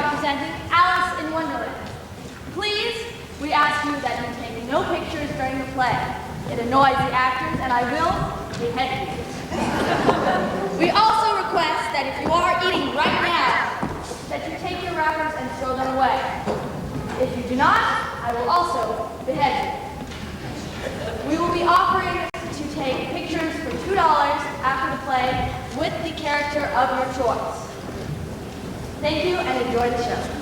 are presenting Alice in Wonderland. Please, we ask you that you take no pictures during the play. It annoys the actors, and I will behead you. We also request that if you are eating right now, that you take your wrappers and throw them away. If you do not, I will also behead you. We will be offering to take pictures for $2 after the play with the character of your choice. Thank you and enjoy the show.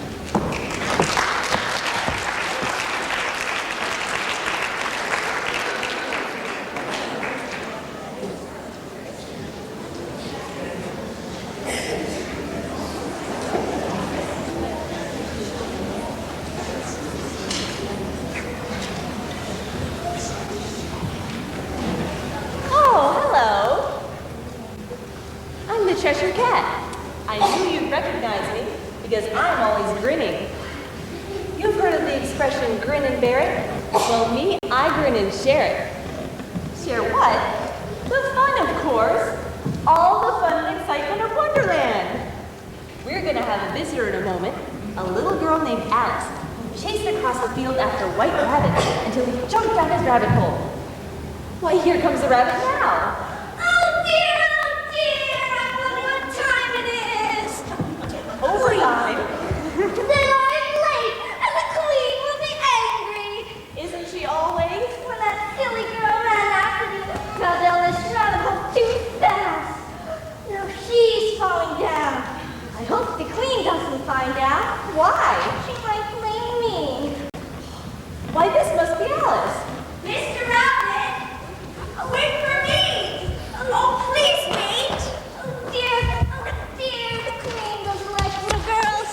Cheshire Cat. I knew you'd recognize me because I'm always grinning. You've heard of the expression grin and bear it? Well, me, I grin and share it. Share what? The fun, of course. All the fun and excitement of Wonderland. We're gonna have a visitor in a moment, a little girl named Alice, who chased across the field after white rabbits until he jumped down his rabbit hole. Why, here comes the rabbit now. Overtime. Then I'm late, and the queen will be angry. Isn't she always? When that silly girl ran after me, fell down the straddle too fast. Now she's falling down. I hope the queen doesn't find out. Why? She might blame me. Why, this must be Alice. Mr. Rabbit, wait for me. Oh, please wait. Oh, dear, the queen doesn't like little girls.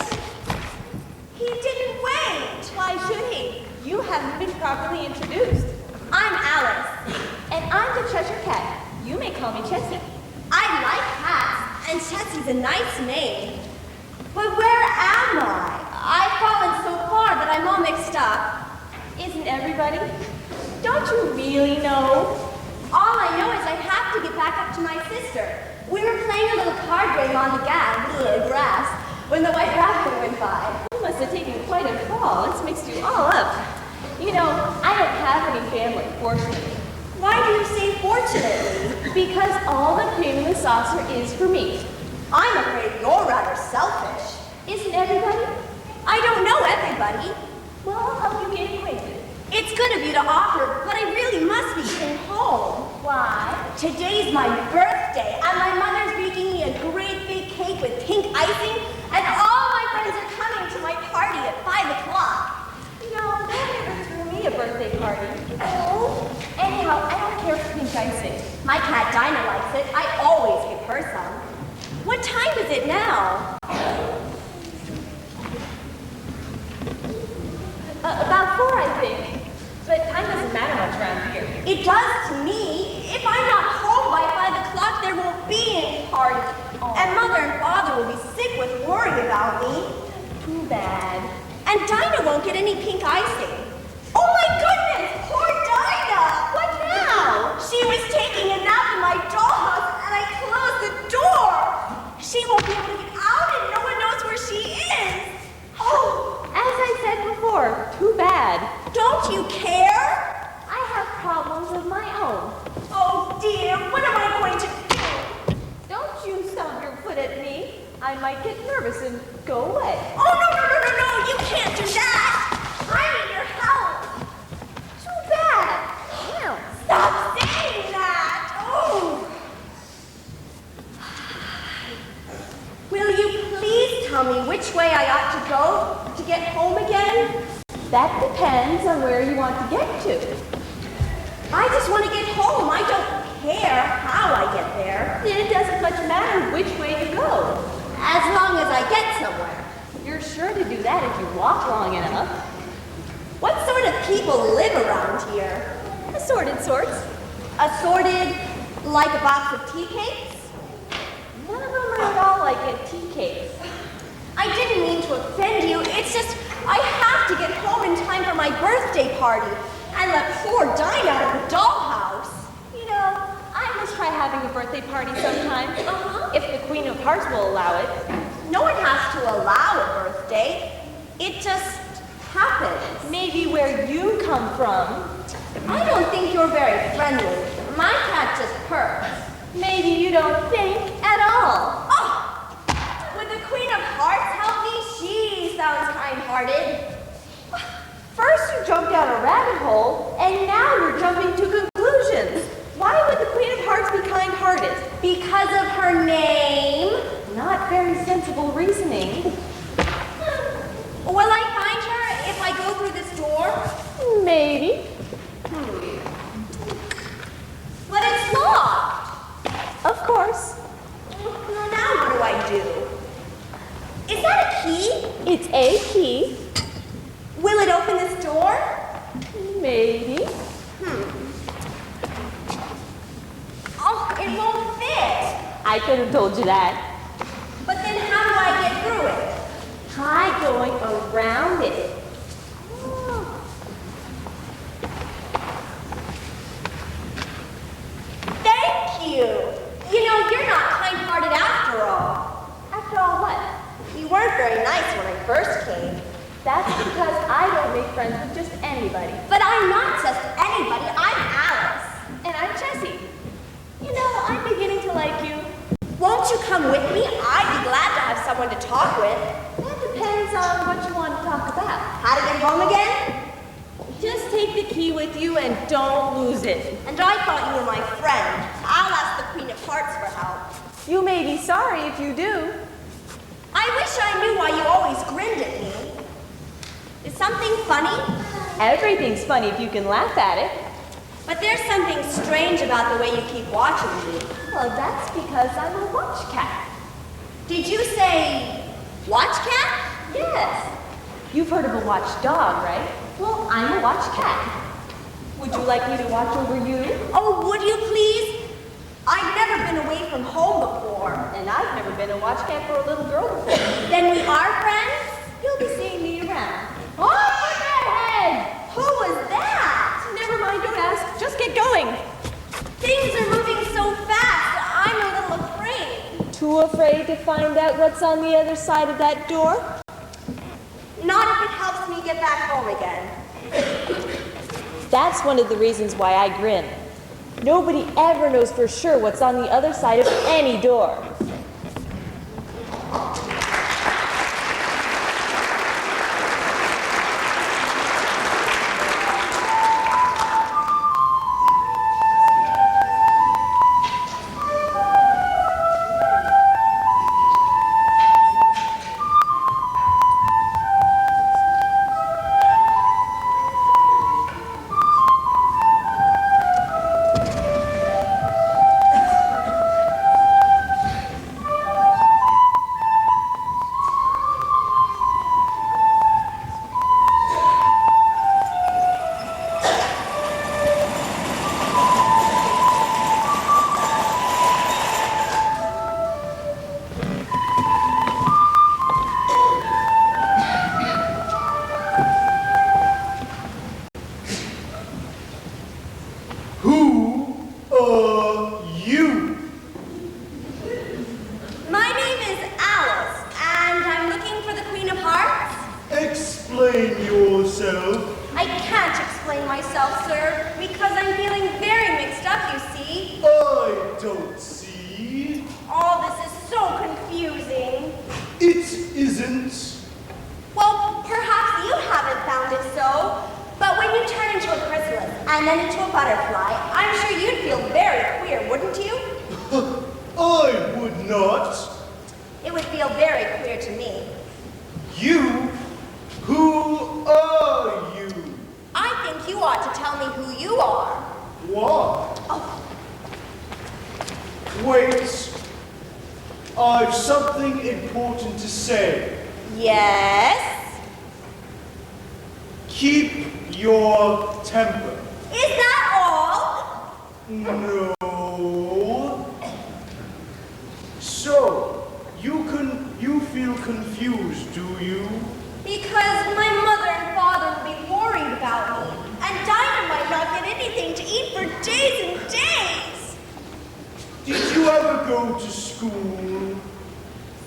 He didn't wait. Why should he? You haven't been properly introduced. I'm Alice, and I'm the Cheshire Cat. You may call me Chessie. I like cats, and Chessie's a nice name. But where am I? I've fallen so far that I'm all mixed up. Isn't everybody? Don't you really know? All I know is I have to get back up to my sister. We were playing a little card game on the grass when the white rabbit went by. You must have taken quite a fall. It's mixed you all up. You know, I don't have any family, fortunately. Why do you say fortunately? Because all the cream in the saucer is for me. I'm afraid you're rather selfish. Isn't everybody? I don't know everybody. Well, I'll help you get acquainted. It's good of you to offer, but I really must be getting home. Why? Today's my birthday, and my mother's baking me a great big cake with pink icing, and all my friends are coming to my party at 5 o'clock. No, no one ever threw me a birthday party. Oh? Anyhow, I don't care for pink icing. My cat Dinah likes it. I always give her some. What time is it now? About 4, I think. But time doesn't matter much around here. It does to me. If I'm not home by 5 o'clock, there won't be any party. Oh. And Mother and Father will be sick with worry about me. Too bad. And Dinah won't get any pink icing. Oh my goodness! Poor Dinah! What now? She was taking a nap in my dollhouse, and I closed the door. She won't be able to get out, and no one knows where she is. Oh, as I said before, too bad. Don't you care? I have problems of my own. Oh dear, what am I going to do? Don't you stomp your foot at me. I might get nervous and go away. Oh, no, you can't do that. I need your help. Too bad. Damn. Stop saying that. Oh. Will you please tell me which way I ought to go to get home again? That depends on where you want to get to. I just want to get home. I don't care how I get there. It doesn't much matter which way you go. As long as I get somewhere. You're sure to do that if you walk long enough. What sort of people live around here? Assorted sorts. Assorted like a box of tea cakes? None of them are at all like a tea cake. I didn't mean to offend you. It's just I have to get home in time for my birthday party and let poor Dinah out of the dollhouse. You know, I must try having a birthday party sometime. If the Queen of Hearts will allow it. No one has to allow a birthday. It just happens. Maybe where you come from. I don't think you're very friendly. My cat just purrs. Maybe you don't think at all. Oh! Would the Queen of Hearts help me? She sounds kind-hearted. First you jumped down a rabbit hole, and now you're jumping to conclusions. Why would the Queen of Hearts be kind-hearted? Because of her name. Not very sensible reasoning. Will I find her if I go through this door? Maybe. But it's locked. Of course. Well, now what do I do? Is that a key? It's a key. Will it open this door? Maybe. Oh, it won't fit. I could have told you that. But then how do I get through it? Try going around it. Thank you. You know, you're not kind-hearted after all. After all what? You weren't very nice when I first came. That's because I don't make friends with just anybody. But I'm not just anybody. I'm Alice. And I'm Jessie. You know, I'm beginning to like you. Won't you come with me? I'd be glad to have someone to talk with. That depends on what you want to talk about. How to get home again? Just take the key with you and don't lose it. And I thought you were my friend. I'll ask the Queen of Hearts for help. You may be sorry if you do. I wish I knew why you always grinned at me. Is something funny? Everything's funny if you can laugh at it. But there's something strange about the way you keep watching me. Well, that's because I'm a watch cat. Did you say watch cat? Yes. You've heard of a watch dog, right? Well, I'm a watch cat. Would you like me to watch over you? Oh, would you please? I've never been away from home before. And I've never been a watch cat for a little girl before. Then we are friends? You'll be seeing me around. Oh, put that head! Who was that? Never mind, don't ask. Just get going. Things are moving so fast, I'm a little afraid. Too afraid to find out what's on the other side of that door? Not if it helps me get back home again. That's one of the reasons why I grin. Nobody ever knows for sure what's on the other side of any door.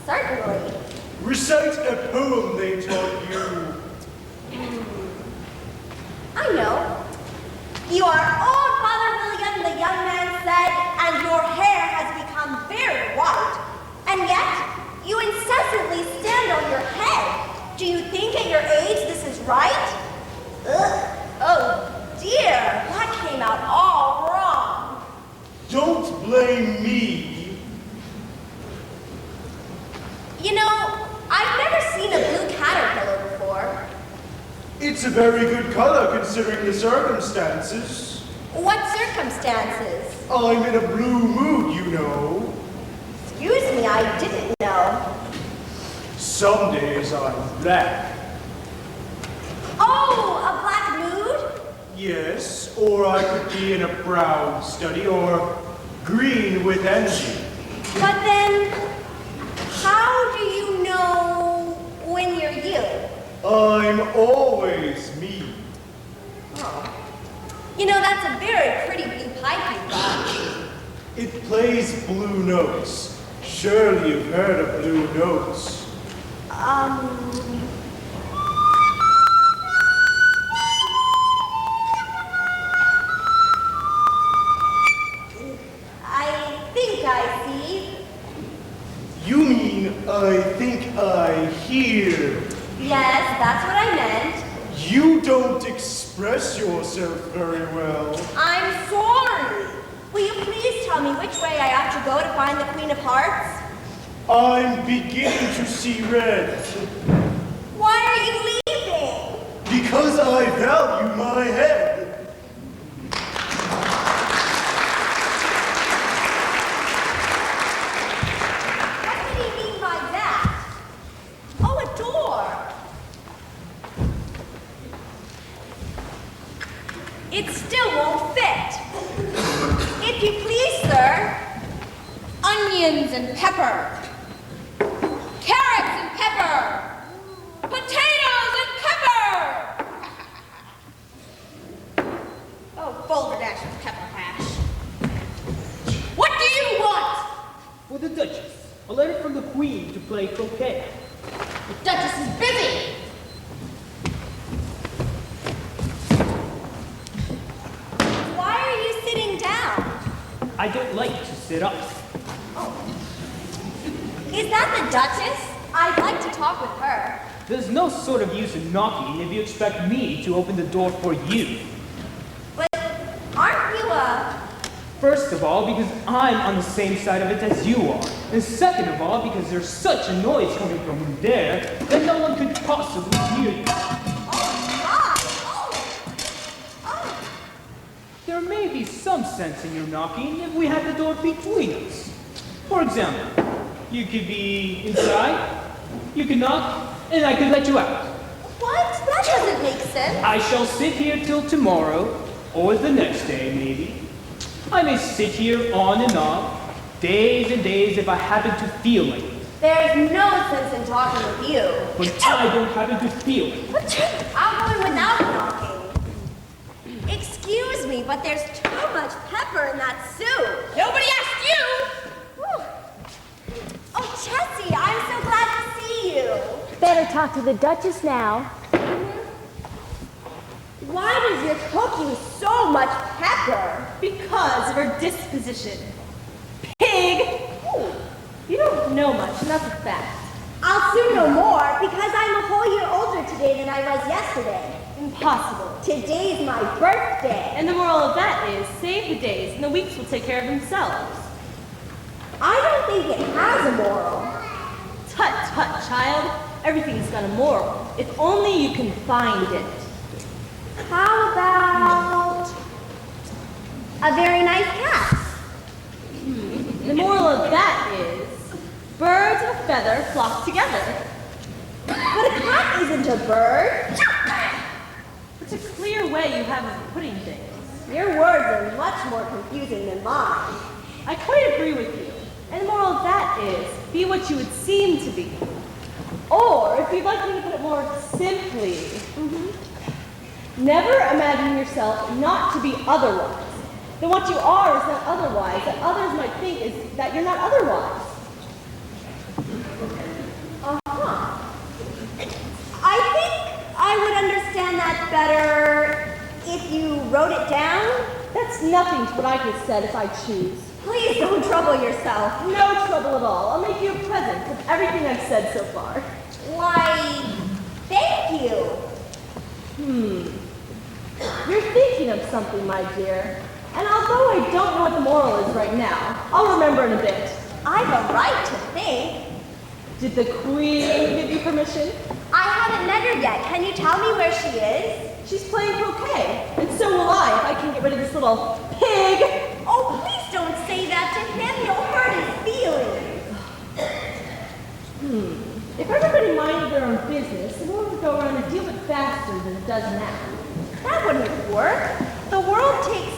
Certainly. Recite a poem they taught you. I know. You are old, Father William, the young man said, and your hair has become very white. And yet, you incessantly stand on your head. Do you think at your age this is right? Ugh. Oh dear, that came out all wrong. Don't blame me. You know, I've never seen a blue caterpillar before. It's a very good color considering the circumstances. What circumstances? I'm in a blue mood, you know. Excuse me, I didn't know. Some days I'm black. Oh, a black mood? Yes, or I could be in a brown study or green with envy. But then, how do you know when you're you? I'm always me. Oh. You know, that's a very pretty blue pipe you've got. It plays blue notes. Surely you've heard of blue notes. I think I see. You mean I think I hear. Yes, that's what I meant. You don't express yourself very well. I'm sorry. Will you please tell me which way I ought to go to find the Queen of Hearts? I'm beginning to see red. Why are you leaving? Because I value my head. What did he mean by that? Oh, a door. It still won't fit. If you please, sir. Onions and pepper. Carrots and pepper. Potatoes and pepper. Oh, balderdash with pepper hash. What do you want? For the Duchess. A letter from the Queen to play croquet. The Duchess is busy. Why are you sitting down? I don't like to sit up. Is that the Duchess? I'd like to talk with her. There's no sort of use in knocking if you expect me to open the door for you. But aren't you First of all, because I'm on the same side of it as you are. And second of all, because there's such a noise coming from there that no one could possibly hear you. There may be some sense in your knocking if we had the door between us. For example, you could be inside, you could knock, and I could let you out. What? That doesn't make sense. I shall sit here till tomorrow, or the next day, maybe. I may sit here on and on, days and days if I happen to feel like it. There's no sense in talking with you. But I don't happen to feel it. I'm going without knocking. Excuse me, but there's too much pepper in that soup. Nobody asked you. Whew. Oh, Chessie, I'm so glad to see you. Better talk to the Duchess now. Why does your cook use so much pepper? Because of her disposition. Pig! You don't know much, and that's a fact. I'll soon know more because I'm a whole year older today than I was yesterday. Impossible. Today's my birthday. And the moral of that is, save the days, and the weeks will take care of themselves. I don't think it has a moral. Tut, tut, child. Everything's got a moral, if only you can find it. How about a very nice cat? The moral of that is, birds of a feather flock together. But a cat isn't a bird. It's a clear way you have of putting things. Your words are much more confusing than mine. I quite agree with you. And the moral of that is, be what you would seem to be. Or, if you'd like me to put it more simply, never imagine yourself not to be otherwise. Then what you are is not otherwise, that others might think is that you're not otherwise. Uh-huh. wrote it down? That's nothing to what I could have said if I choose. Please don't trouble yourself. No trouble at all. I'll make you a present of everything I've said so far. Why, thank you. You're thinking of something, my dear. And although I don't know what the moral is right now, I'll remember in a bit. I've a right to think. Did the Queen give you permission? I haven't met her yet. Can you tell me where she is? She's playing croquet, and so will I if I can get rid of this little pig. Oh, please don't say that to him. You'll hurt his feelings. If everybody minded their own business, the world would go around a deal bit faster than it does now. That wouldn't work. The world takes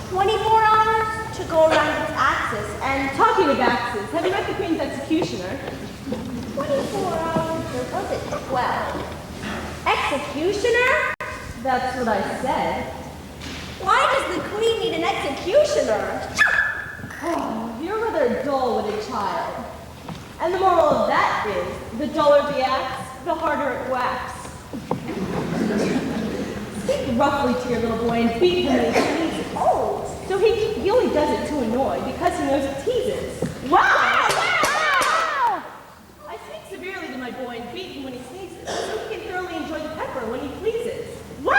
24 hours to go around its axis, and Talking of axes, have you met the Queen's executioner? 24 hours, or was it 12? Executioner? That's what I said. Why does the Queen need an executioner? Oh, you're rather a dull-witted child. And the moral of that is, the duller the axe, the harder it whacks. Speak roughly to your little boy and beat him when he teases. Oh, So he only does it to annoy because he knows it teases. Wow! I speak severely to my boy and beat him when he sneezes, so he can thoroughly enjoy the pepper when he pleases. What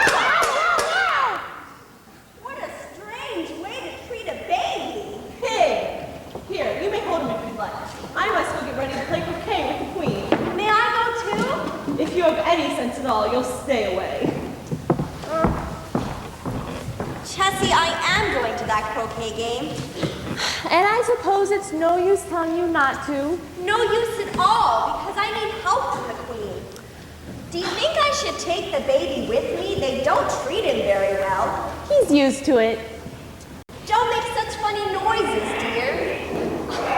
a strange way to treat a baby. Pig! Here, you may hold him if you'd like. I must go get ready to play croquet with the Queen. May I go too? If you have any sense at all, you'll stay away. Chessie, I am going to that croquet game. And I suppose it's no use telling you not to. No use at all, because I need help from the Queen. Do you think I should take the baby with me? They don't treat him very well. He's used to it. Don't make such funny noises, dear.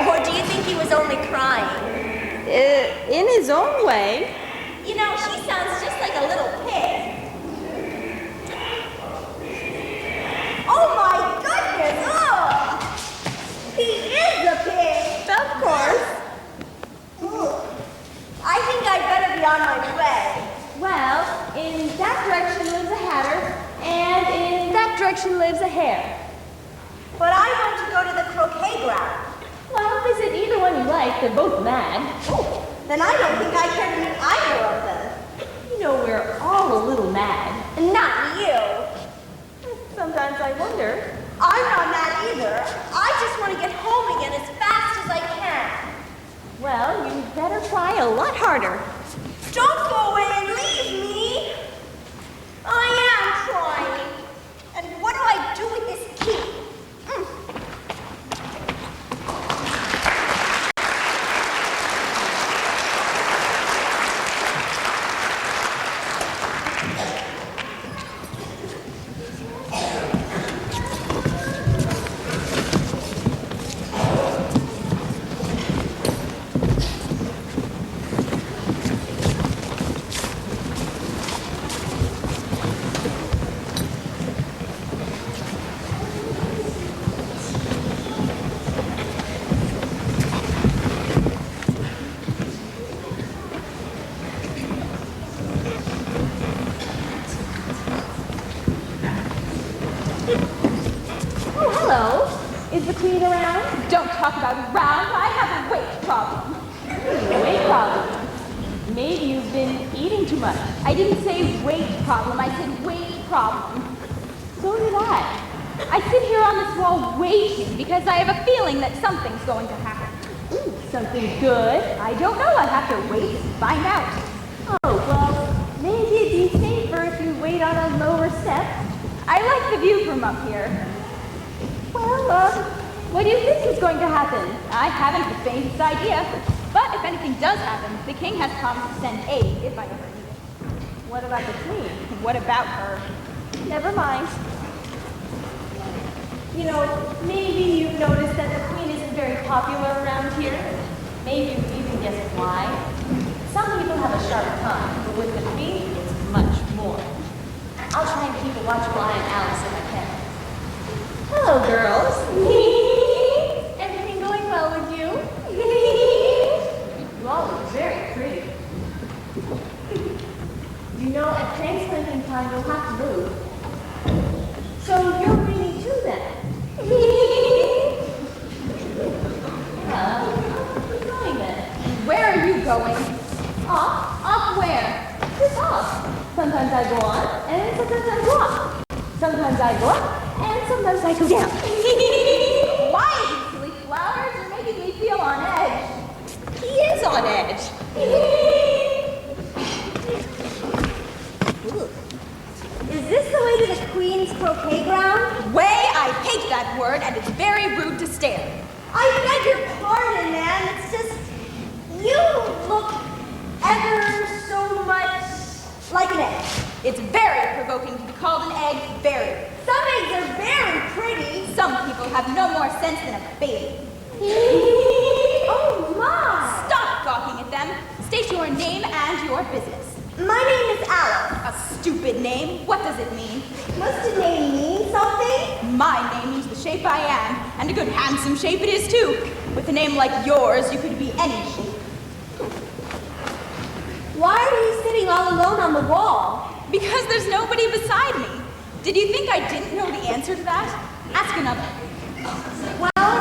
Or do you think he was only crying? In his own way. You know, she sounds just like a little pig. Oh my goodness! Oh! He is a pig! Of course. Ooh. I think I'd better be on my way. Well, in that direction lives a hatter, and in that direction lives a hare. But I want to go to the croquet ground. Well, visit either one you like. They're both mad. Oh, then I don't think I care to meet either of them. You know, we're all a little mad. Not you. Sometimes I wonder. I'm not mad either. I just want to get home again as fast as I can. Well, you better try a lot harder. Don't go away and leave me. I am trying. And what do I do with this key? Is the Queen around? Don't talk about around. I have a weight problem. Weight problem? Maybe you've been eating too much. I didn't say weight problem. I said weight problem. So did I. I sit here on this wall waiting because I have a feeling that something's going to happen. Ooh, something good? I don't know. I'll have to wait and find out. Oh, well, maybe it'd be safer if you wait on a lower step. I like the view from up here. Well, what do you think is going to happen? I haven't the faintest idea. But if anything does happen, the king has promised to send aid if I ever need it. What about the Queen? What about her? Never mind. You know, maybe you've noticed that the Queen isn't very popular around here. Maybe you've even guessed why. Some people have a sharp tongue, but with the Queen, it's much more. I'll try and keep a watchful eye on Alice if I can. Hello, girls. Everything going well with you? You all look very pretty. You know, at transplanting time, you'll have to move. going? Up? Up where? Just up. Sometimes I go on, and sometimes I go up. Sometimes I go up, and sometimes I go down. Why, you silly flowers? You're making me feel on edge. He is on edge. Is this the way to the Queen's croquet ground? Way, I hate that word, and it's very rude to stare. I beg your pardon, man. It's just, you look ever so much like an egg. It's very provoking to be called an egg, very. Some eggs are very pretty. Some people have no more sense than a baby. Oh my! Stop gawking at them. State your name and your business. My name is Alice. A stupid name. What does it mean? Must a name mean something? My name means the shape I am, and a good handsome shape it is too. With a name like yours, you could be any shape. Why are you sitting all alone on the wall? Because there's nobody beside me. Did you think I didn't know the answer to that? Ask another. Well,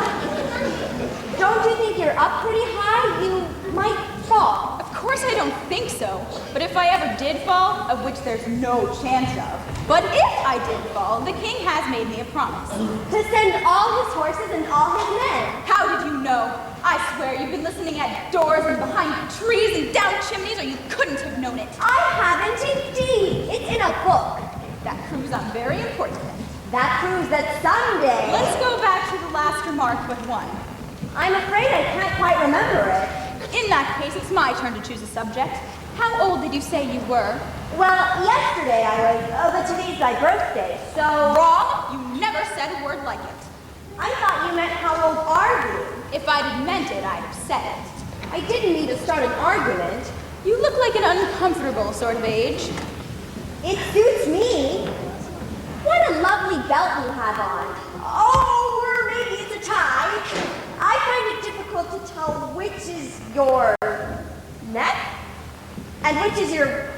don't you think you're up pretty high? You might fall. Of course I don't think so. But if I ever did fall, of which there's no chance of, but if I did fall, the king has made me a promise. To send all his horses and all his men. How did you know? I swear you've been listening at doors and behind trees and down chimneys, or you couldn't have known it. I haven't indeed. It's in a book. That proves I'm very important then. That proves that someday... Let's go back to the last remark but one. I'm afraid I can't quite remember it. In that case, it's my turn to choose a subject. How old did you say you were? Well, yesterday I was... but today's my birthday, so... Wrong! You never said a word like it. I thought you meant how old are you? If I'd have meant it, I'd have said it. I didn't mean to start an argument. You look like an uncomfortable sort of age. It suits me. What a lovely belt you have on. Oh, or maybe it's a tie. I find it difficult to tell which is your neck and which is your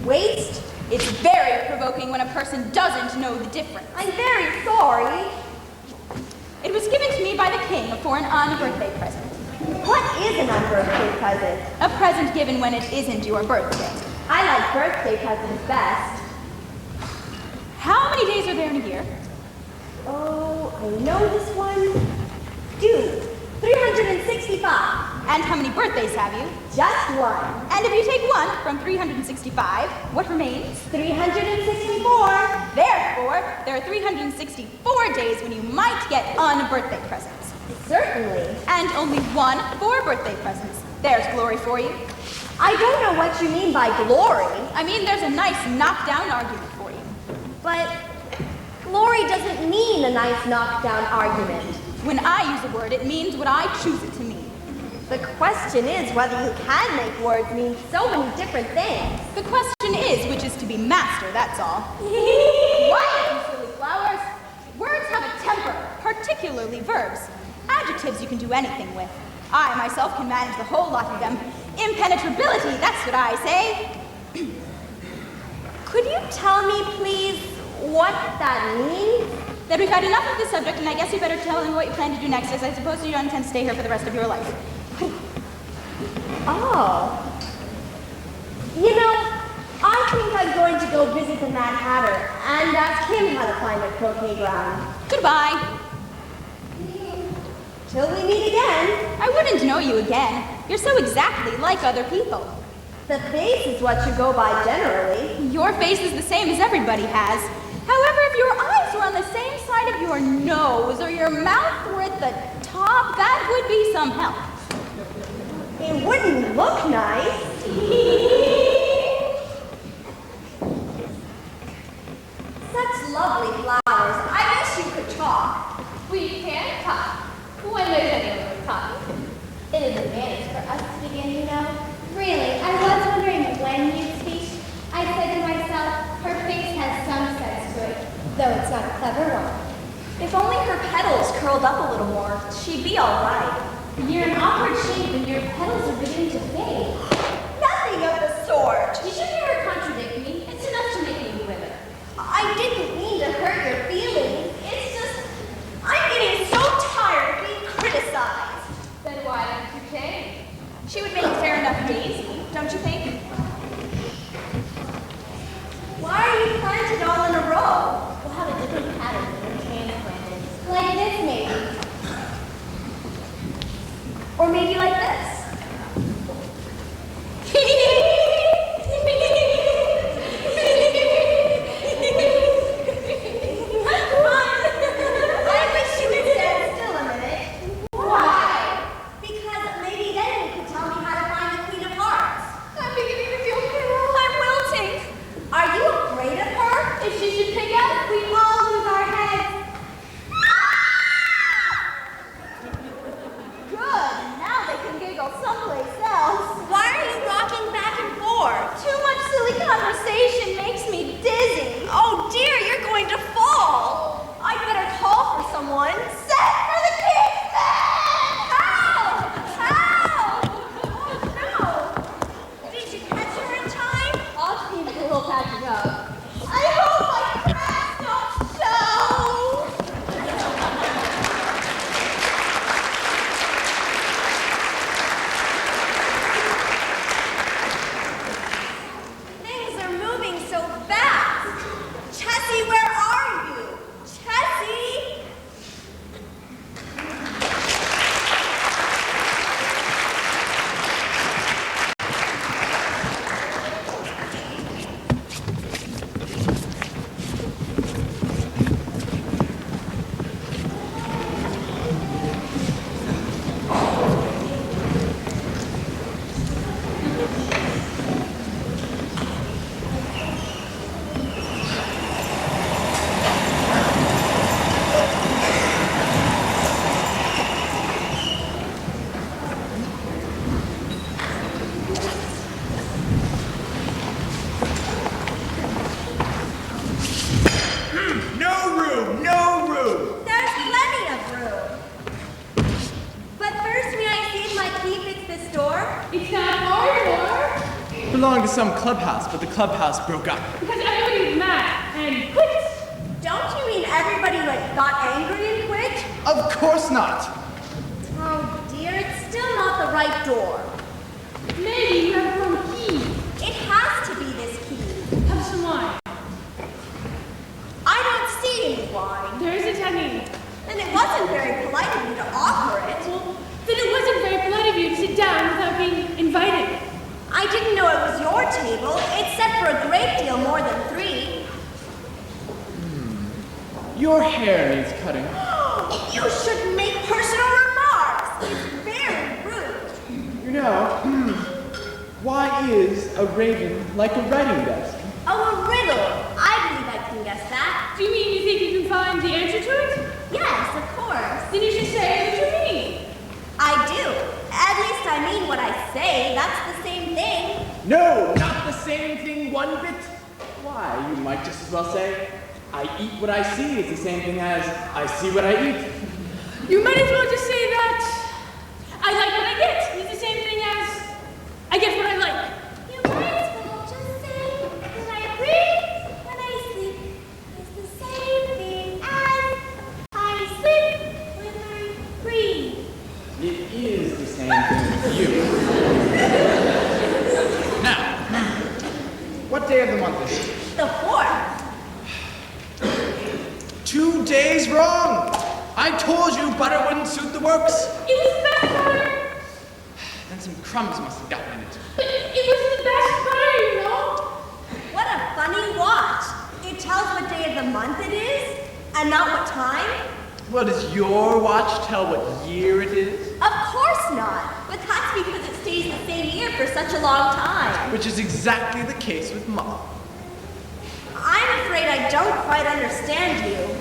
waist. It's very provoking when a person doesn't know the difference. I'm very sorry. It was given to me by the king for an unbirthday present. What is an unbirthday present? A present given when it isn't your birthday. I like birthday presents best. How many days are there in a year? Oh, I know this one. 365. And how many birthdays have you? Just one. And if you take one from 365, what remains? 364. Therefore, there are 364 days when you might get unbirthday presents. Certainly. And only one for birthday presents. There's glory for you. I don't know what you mean by glory. I mean, there's a nice knockdown argument for you. But glory doesn't mean a nice knockdown argument. When I use a word, it means what I choose it to mean. The question is whether you can make words mean so many different things. The question is which is to be master, that's all. What, you silly flowers? Words have a temper, particularly verbs. Adjectives you can do anything with. I myself can manage the whole lot of them. Impenetrability, that's what I say. Could you tell me, please, what that means? That we've had enough of this subject, and I guess you better tell them what you plan to do next, as I suppose you don't intend to stay here for the rest of your life. Oh. You know, I think I'm going to go visit the Mad Hatter and ask him how to find a croquet ground. Goodbye. Till we meet again. I wouldn't know you again. You're so exactly like other people. The face is what you go by generally. Your face is the same as everybody has. However, if your eyes were on the same side of your nose or your mouth were at the top, that would be some help. It wouldn't look nice. Such lovely flowers. I wish you could talk. We can't talk when there's anyone we're talking. It is advantage for us to begin, you know. Really, I was wondering when you'd speak. I said to myself, her face has some sense to it, though it's not a clever one. If only her petals curled up a little more, she'd be all right. You're in awkward shape and your petals are beginning to fade. Nothing of the sort. You should hear her contradict me. It's enough to make me wither. I didn't mean to hurt your feelings. It's just, I'm getting so tired of being criticized. Then why don't you change? She would make enough daisy, don't you think? Why are you planted all in a row? We'll have a different pattern than the transplanted. Like this, maybe. Or maybe like this. I wish you would stand still a minute. Why? Because maybe then you could tell me how to find the Queen of Hearts. I'm beginning to feel pale. I'm wilting. Are you afraid of her? If she should pick up, We all lose our heads. good. Now they can giggle someplace else. Why are you rocking back and forth? Too much silly conversation makes me dizzy. Oh dear, you're going to fall. I'd better call for someone. Send for the kingsman! Help! Help! Oh no! Did you catch her in time? I'll just need a little patching up. I hope my cracks don't show! Things are moving so fast. Chessie, where are you? Chessie? No room! No room! There's plenty of room. But first, may I see if my key fits this door? It's not our door, Belonged to some clubhouse, but the clubhouse broke up. because everybody's mad and quits. Don't you mean everybody got angry and quit? Of course not. Oh dear, it's still not the right door. Maybe you have the wrong key. It has to be this key. Have some wine. I don't see any wine. There isn't any. And it wasn't very polite of you to offer it. Well, then it wasn't very polite of you to sit down without being invited. I didn't know it was your table. It's set for a great deal more than 3. Your hair needs cutting. You shouldn't make personal remarks. It's very rude. You know, why is a raven like a writing desk? Oh, a riddle. I believe I can guess that. Do you mean you think you can find the answer to it? Yes, of course. Then you should say what you mean. I do. At least I mean what I say. That's the same thing. No, not the same thing one bit. Why, you might just as well say, I eat what I see is the same thing as I see what I eat. You might as well just say that I like what I get. It's the same thing as I get what I like. You might as well just say that I breathe when I sleep. It's the same thing as I sleep when I breathe. It is the same thing with you. Now, what day of the month is it? The 4th. 2 days wrong! I told you butter wouldn't suit the works. It was the best butter. Then some crumbs must have gotten in it. But it was the best butter, you know. What a funny watch. It tells what day of the month it is and not what time. Well, does your watch tell what year it is? Of course not. But that's because it stays the same year for such a long time. Which is exactly the case with Mott. I'm afraid I don't quite understand you.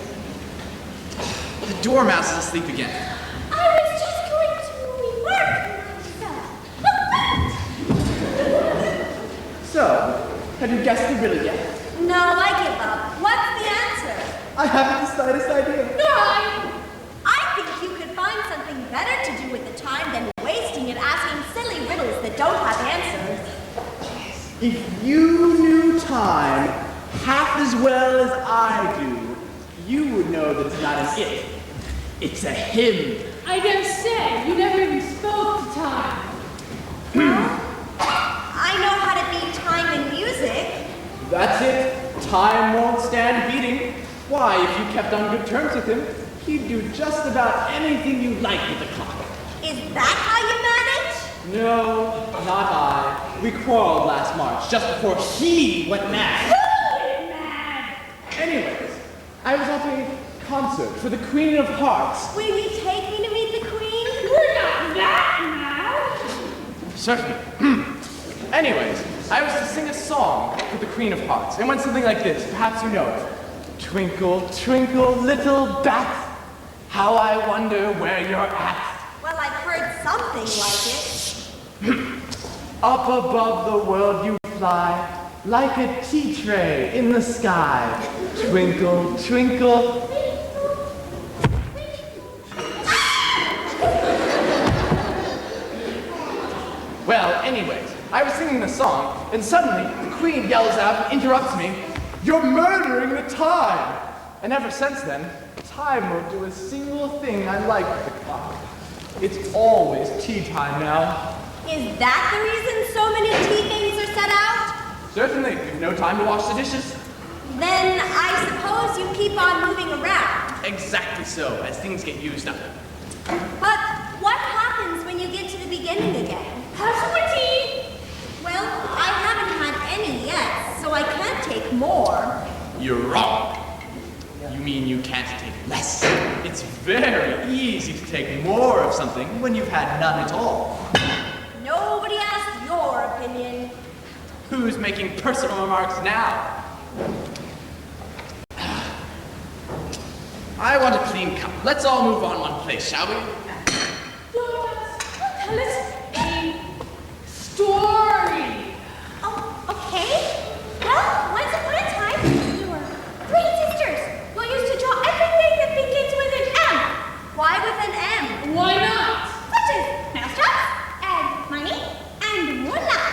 The dormouse is asleep again. I was just going to work myself. So, have you guessed the riddle yet? No, I give up. What's the answer? I haven't the slightest idea. I think you could find something better to do with the time than wasting it asking silly riddles that don't have answers. If you knew time half as well as I do, you would know that it's not an it. It's a him. I dare say you never even spoke to time. Well, time won't stand beating. Why, if you kept on good terms with him, he'd do just about anything you like with the clock. Is that how you manage? No, not I. We quarreled last March, just before he went mad. Who went mad? Anyways, I was at a concert for the Queen of Hearts. Will you take me to meet the Queen? We're not that mad. Certainly. Anyways, I was to sing a song for the Queen of Hearts. It went something like this. Perhaps you know it. Twinkle, twinkle, little bat, how I wonder where you're at. Well, I've heard something like it. Up above the world you fly, like a tea tray in the sky. Twinkle, twinkle. Well, anyways, I was singing the song, and suddenly the Queen yells out and interrupts me. You're murdering the time! And ever since then, time won't do a single thing I like with the clock. It's always tea time now. Is that the reason so many tea things are set out? Certainly, we've no time to wash the dishes. Then I suppose you keep on moving around. Exactly so, as things get used up. But what happens when you get to the beginning again? Have some more tea. Well, I haven't had any yet, so I can't take more. You're wrong. You mean you can't take less? It's very easy to take more of something when you've had none at all. Nobody asked your opinion. Who's making personal remarks now? I want a clean cup. Let's all move on one place, shall we? Tell us a story. Oh, okay. Well, once upon a time, there were 3 sisters who used to draw everything that begins with an M. Why with an M? Why not? Such as mousetraps, and money, and moolah,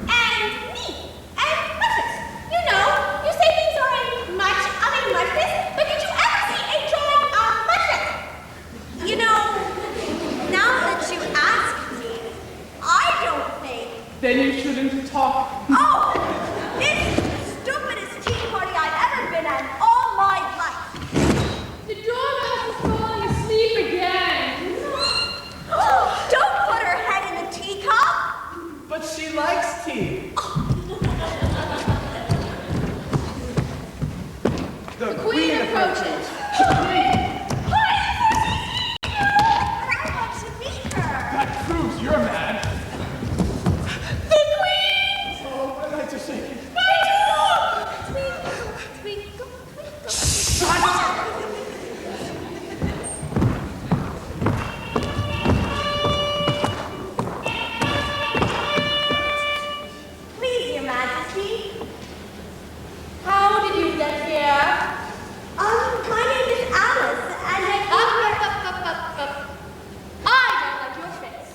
and me, and muches. You know, you say things are a much of a muchness, but did you ever see a drawing of muchness? You know, now that you ask me, I don't think. Then you shouldn't talk. Oh! This is the stupidest tea party I've ever been at in all my life. The dormouse is falling asleep again. Oh, don't put her head in the teacup. But she likes tea. The Queen approaches. But I want to meet her. That proves you're mad. The Queen! Oh, I'd like to shake it. Twinkle, twinkle. Shut up! Please, Your Majesty. How did you get here? My name is Alice, and I don't like your face.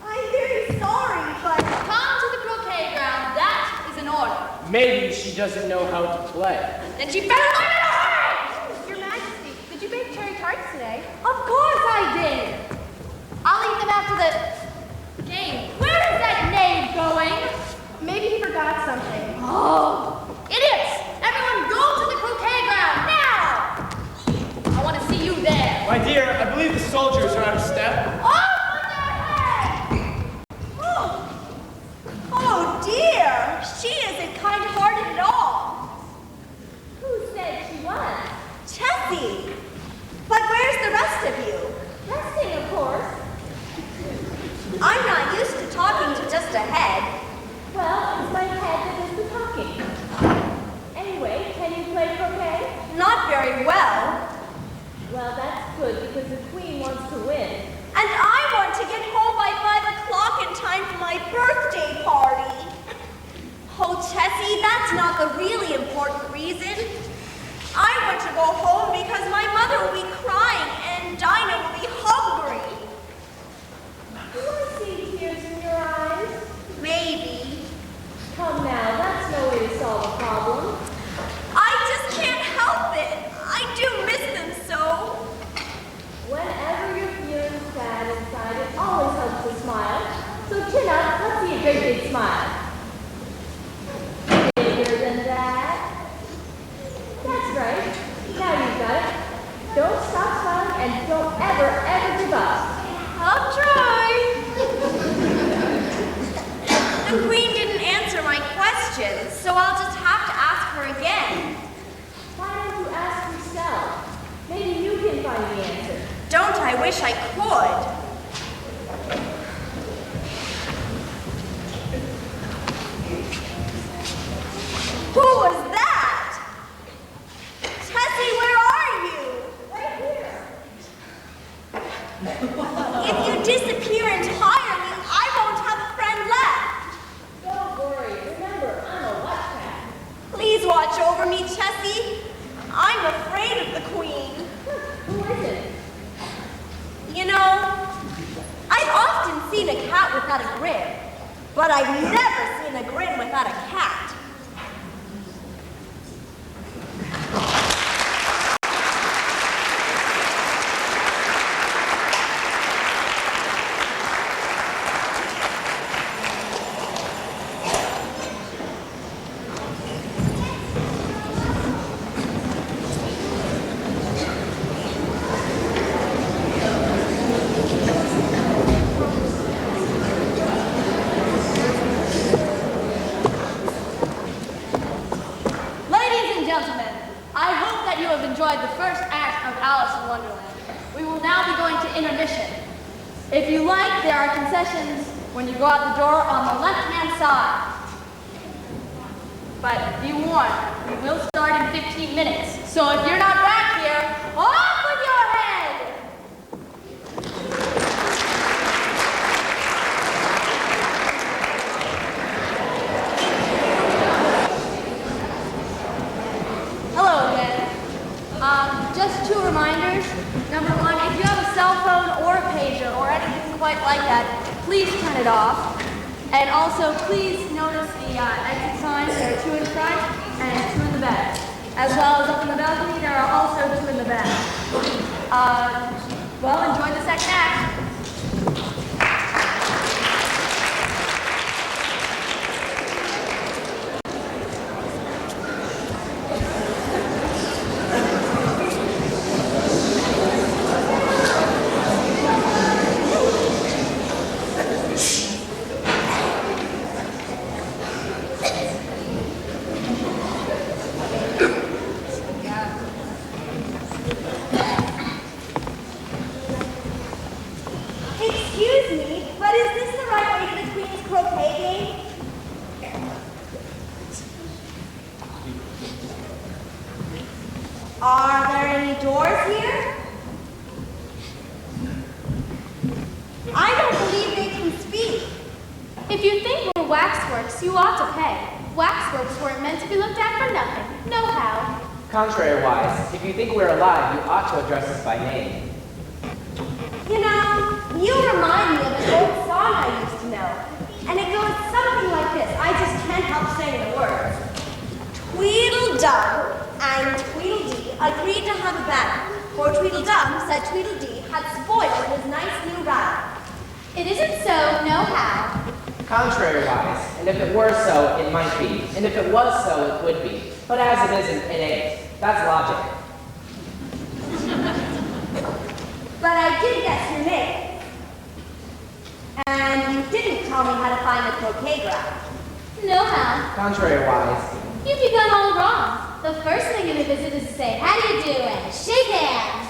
I'm very sorry, but Come to the croquet ground. That is an order. Maybe she doesn't know how to play. Then she better learn in a hurry. Your Majesty, did you bake cherry tarts today? Of course I did. I'll eat them after the game. Where is that knave going? Maybe he forgot something. Oh, idiots! Everyone go to the croquet ground now! I want to see you there. My dear, I believe the soldiers are out of step. Off with their heads! oh dear, she isn't kind-hearted at all. Who said she was? Chessie, but where's the rest of you? Resting, of course. I'm not used to talking to just a head. Well, it's my head that does the talking. Anyway, can you play croquet? Not very well. Well, that's good because the queen wants to win. And I want to get home by 5 o'clock in time for my birthday party. Oh, Chessie, that's not the really important reason. I want to go home because my mother will be crying and Dinah will be hungry. Do I see tears in your eyes? Maybe. Come now, that's no way to solve a problem. I just can't help it. I do miss them so. Whenever you're feeling sad inside, it always helps to smile. So chin up, let's see a great big smile. Bigger than that. The queen didn't answer my questions, so I'll just have to ask her again. Why don't you ask yourself? Maybe you can find the answer. Don't I wish I could? Who was that? Tessie, where are you? Right here. If you disappear entirely, I won't have a friend left. Don't worry. Remember, I'm a watchcat. Please watch over me, Tessie. I'm afraid of the queen. Who is it? You know, I've often seen a cat without a grin, but I've never seen a grin without a cat. Enjoyed the first act of Alice in Wonderland. We will now be going to intermission. If you like, there are concessions when you go out the door on the left-hand side. But be warned, we will start in 15 minutes. So if you're not back here, off with your head! Hello again. Just two reminders. Number one, if you have a cell phone or a pager or anything quite like that, please turn it off. And also, please notice the exit signs. There are two in front and two in the back. As well as up in the balcony, there are also two in the back. Well, enjoy the second act. Are there any doors here? I don't believe they can speak. If you think we're waxworks, you ought to pay. Waxworks weren't meant to be looked at for nothing. No how. Contrariwise, if you think we're alive, you ought to address us by name. You know, you remind me of an old song I used to know. And it goes something like this. I just can't help saying the words. Tweedledum and Tweedledee agreed to have a battle, for Tweedledum said Tweedledee had spoiled his nice new ride. It isn't so, no how. Contrariwise, and if it were so, it might be, and if it was so, it would be. But as it isn't, it ain't. That's logic. But I did guess your name. And you didn't tell me how to find the croquet ground. No how. Contrariwise. You've begun all wrong. The first thing in a visit is to say, how do you do, and shake hands.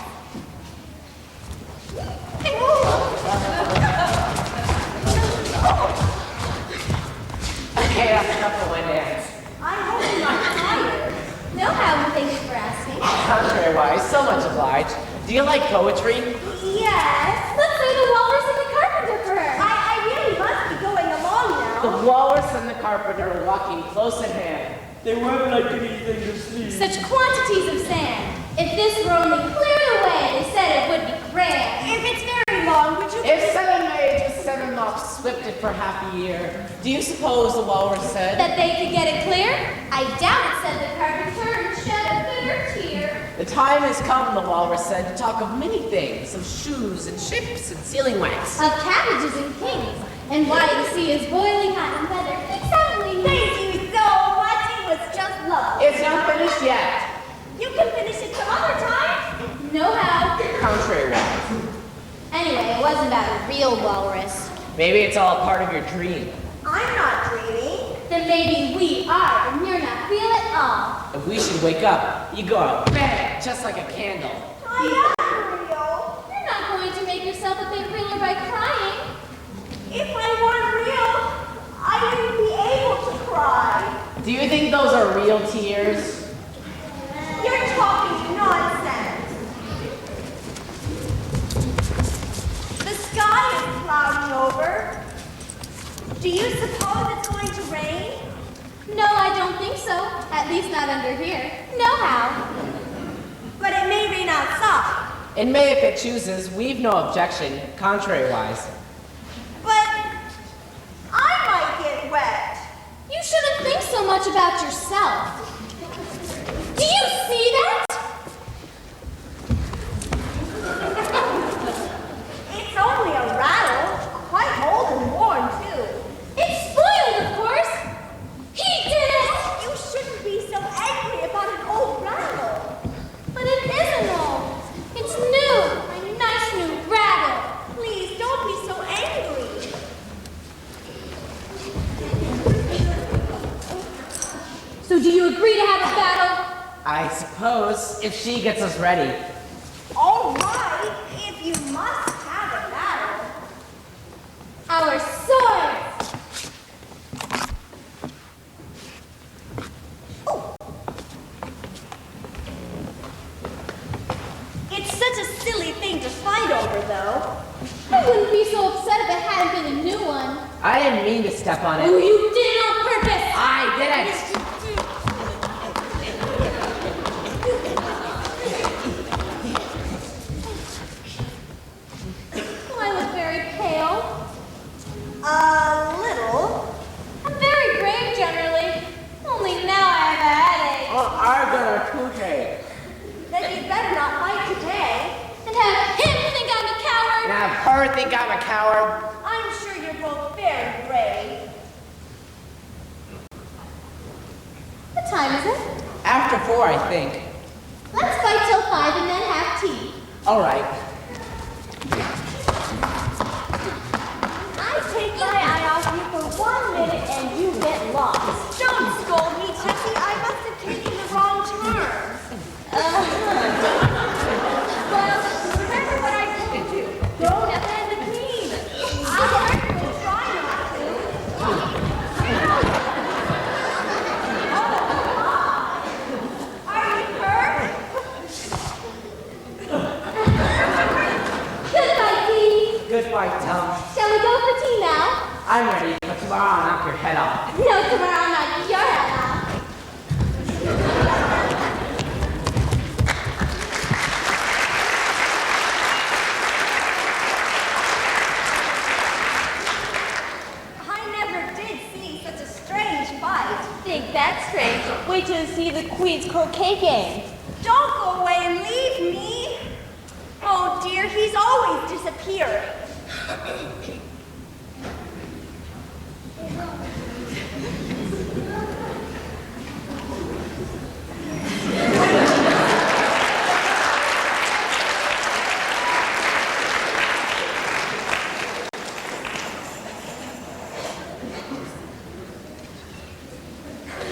Hey, that's enough for one dance. I hope you're not tired. No how, and thank you for asking. Contrariwise, so much obliged. Do you like poetry? Yes. Let's play the walrus and the carpenter for her. I really must be going along now. The walrus and the carpenter are walking close at hand. They weren't like anything to see. Such quantities of sand. If this were only cleared away, they said it would be grand. If it's very long, would you... If 7 maids with 7 mops swept it for half a year, do you suppose the walrus said That they could get it clear? I doubt it, said the carpenter, and shed a bitter tear. the time has come, the walrus said, to talk of many things, of shoes and ships and sealing wax. Of cabbages and kings, and why the sea is boiling hot and weather. Exactly. Thank you so much. It was just lovely. It's not finished yet. You can finish it some other time. No how. Contrariwise. Anyway, it wasn't about a real walrus. Maybe it's all part of your dream. I'm not maybe we are, and you're not real at all. If we should wake up, you go out bang, just like a candle. I am real. You're not going to make yourself a bit realer by crying. If I weren't real, I wouldn't be able to cry. Do you think those are real tears? You're talking nonsense. The sky is clouding over. Do you suppose it's going to rain? No, I don't think so. At least not under here. No how. But it may rain outside. It may if it chooses. We've no objection, contrary-wise. But I might get wet. You shouldn't think so much about yourself. Do you see that? It's only a rattle. Quite old and worn, too. It's spoiled, of course. He did it! You shouldn't be so angry about an old rattle. But it isn't old. It's new. A nice new rattle. Please don't be so angry. So do you agree to have a battle? I suppose, if she gets us ready. All right, if you must have a battle. Our swords! It's such a silly thing to fight over, though. I wouldn't be so upset if it hadn't been a new one. I didn't mean to step on Oh, it. you did it on purpose! I didn't. Oh, I look very pale. A little. I'm very brave generally. Only now I have a headache. Oh, I got a toothache. Then you'd better not fight today. And have him think I'm a coward. And have her think I'm a coward. I'm sure you're both very brave. What time is it? After 4, I think. Let's fight till 5 and then have tea. All right. I take my eye off you for 1 minute and you get lost. Don't scold me, Jessie. I must have taken the wrong turn. Well, remember what I told you. Don't offend the queen. I'll certainly try not to. Oh, are you hurt? Goodbye, Dee. Good fight, Tom. Shall we go for tea now? I'm ready, but tomorrow I'll knock your head off. No, tomorrow I'll knock your head off. I never did see such a strange fight. Think that's strange. Wait till you see the Queen's croquet game. Don't go away and leave me. Oh dear, he's always disappearing.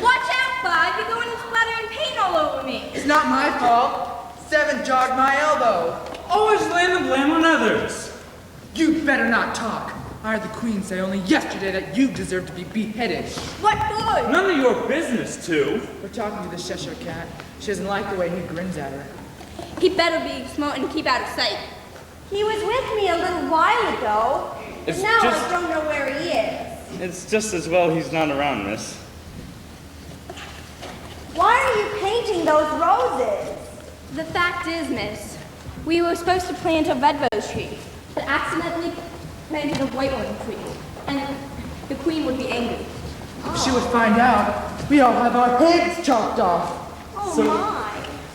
Watch out, Bob. You're going to splattering paint all over me. It's not my fault. 7 jogged my elbow. Always laying the blame on others. You better not talk. I heard the Queen say only yesterday that you deserve to be beheaded. What for? None of your business, too. We're talking to the Cheshire Cat. She doesn't like the way he grins at her. He better be smart and keep out of sight. He was with me a little while ago. It's Now just- I don't know where he is. It's just as well he's not around, miss. Why are you painting those roses? The fact is, miss, we were supposed to plant a red rose tree, but accidentally planted a white one tree, and the queen would be angry. If she would find out, we all have our heads chopped off. Oh So- my.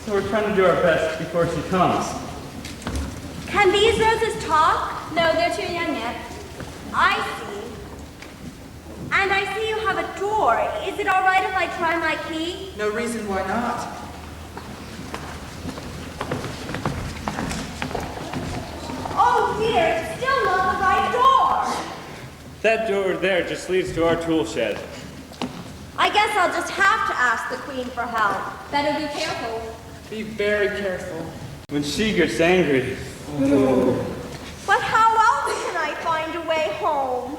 So we're trying to do our best before she comes. Can these roses talk? No, they're too young yet. I see. And I see you have a door. Is it all right if I try my key? No reason why not. Oh dear, it's still not the right door. That door there just leads to our tool shed. I guess I'll just have to ask the Queen for help. Better be careful. Be very careful. When she gets angry. But how else can I find a way home?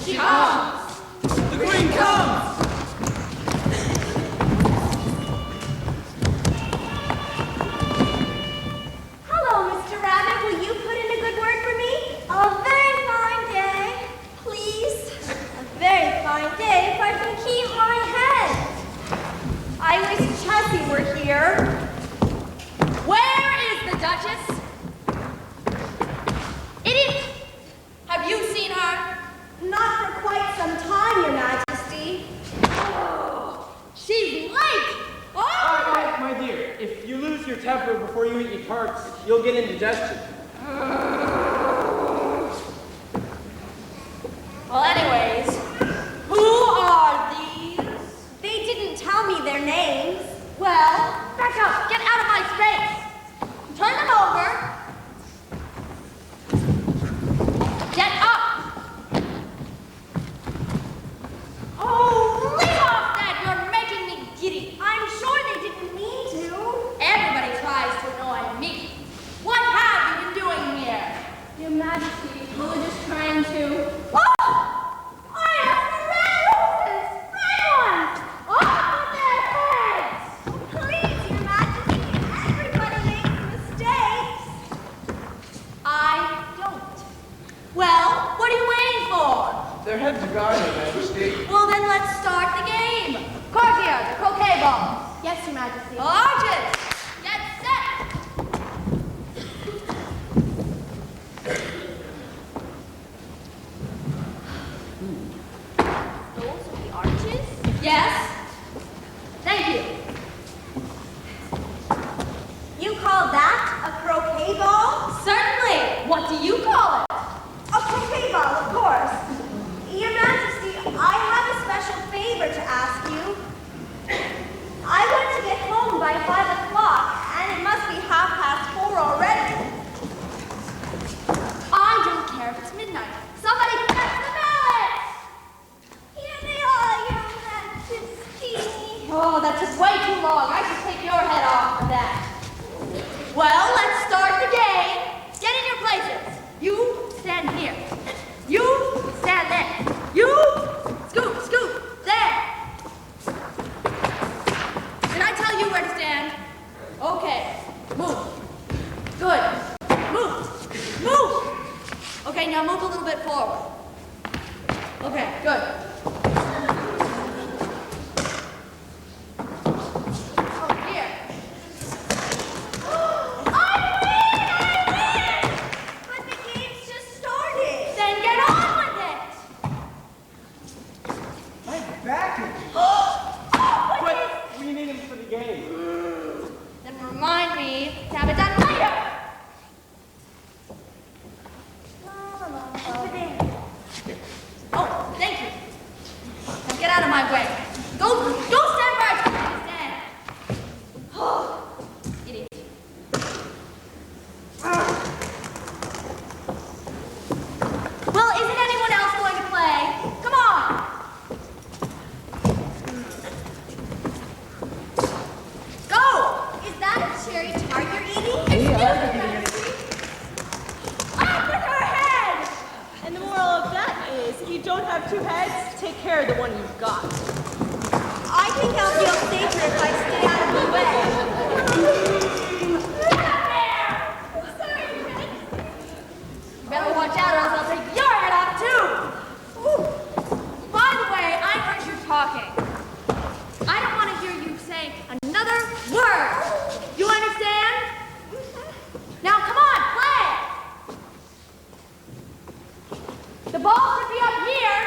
She comes! The Queen comes! Hello, Mr. Rabbit. Will you put in a good word for me? A very fine day, please. A very fine day if I can keep my head. I wish Chessie were here. Where is the Duchess? Idiot! Have you seen her? Not for quite some time, Your Majesty. Oh, she's late! Oh! My dear, if you lose your temper before you eat your tarts, you'll get indigestion. Well, anyways, who are these? They didn't tell me their names. Well, back up. Get out of my space. Turn them over. Get up. Oh, leave off that. You're making me giddy. I'm sure they didn't mean to. Everybody tries to annoy me. What have you been doing here? Your Majesty, we were just trying to... Oh! I have the red roses! Red ones! Off with their heads! Please, Your Majesty, everybody makes mistakes. I don't. Well, what are you waiting for? Their heads are gone, Your Majesty. Well, then let's start the game. Courtiers, the croquet balls. Yes, Your Majesty. Arches, get set. Those are the arches? Yes. Thank you. You call that a croquet ball? Certainly. What do you call it? A croquet ball, of course. Your Majesty, I have a special favor to ask you. I want to get home by 5 o'clock, and it must be 4:30 already. I don't care if it's midnight. Somebody press the ballot. Here they are, Your Majesty. Oh, that took way too long. I should take your head off for that. Well, let's start the game. Get in your places. You stand here. You stand there. You scoop, scoop, there. Did I tell you where to stand? Okay. Move. Good. Move. Move. Okay, now move a little bit forward. Okay, good. Oh, here. I win! But the game's just started. Then get on with it. My back is... What is... We need him for the game. Then remind me to have it done later. Over there. Oh, thank you. Now get out of my way. Go stand where I told you to stand. Oh, idiot. Well, isn't anyone else going to play? Come on. Go. Is that a cherry tart you're eating? Up with her head! And the moral of that is, if you don't have two heads, take care of the one you've got. I think I'll feel safer if I stay out of the way. Better watch out or else I'll take your head off too. Ooh. By the way, I heard you talking. I don't want to hear you say another word. You understand? Now come on, play. The ball should be up here.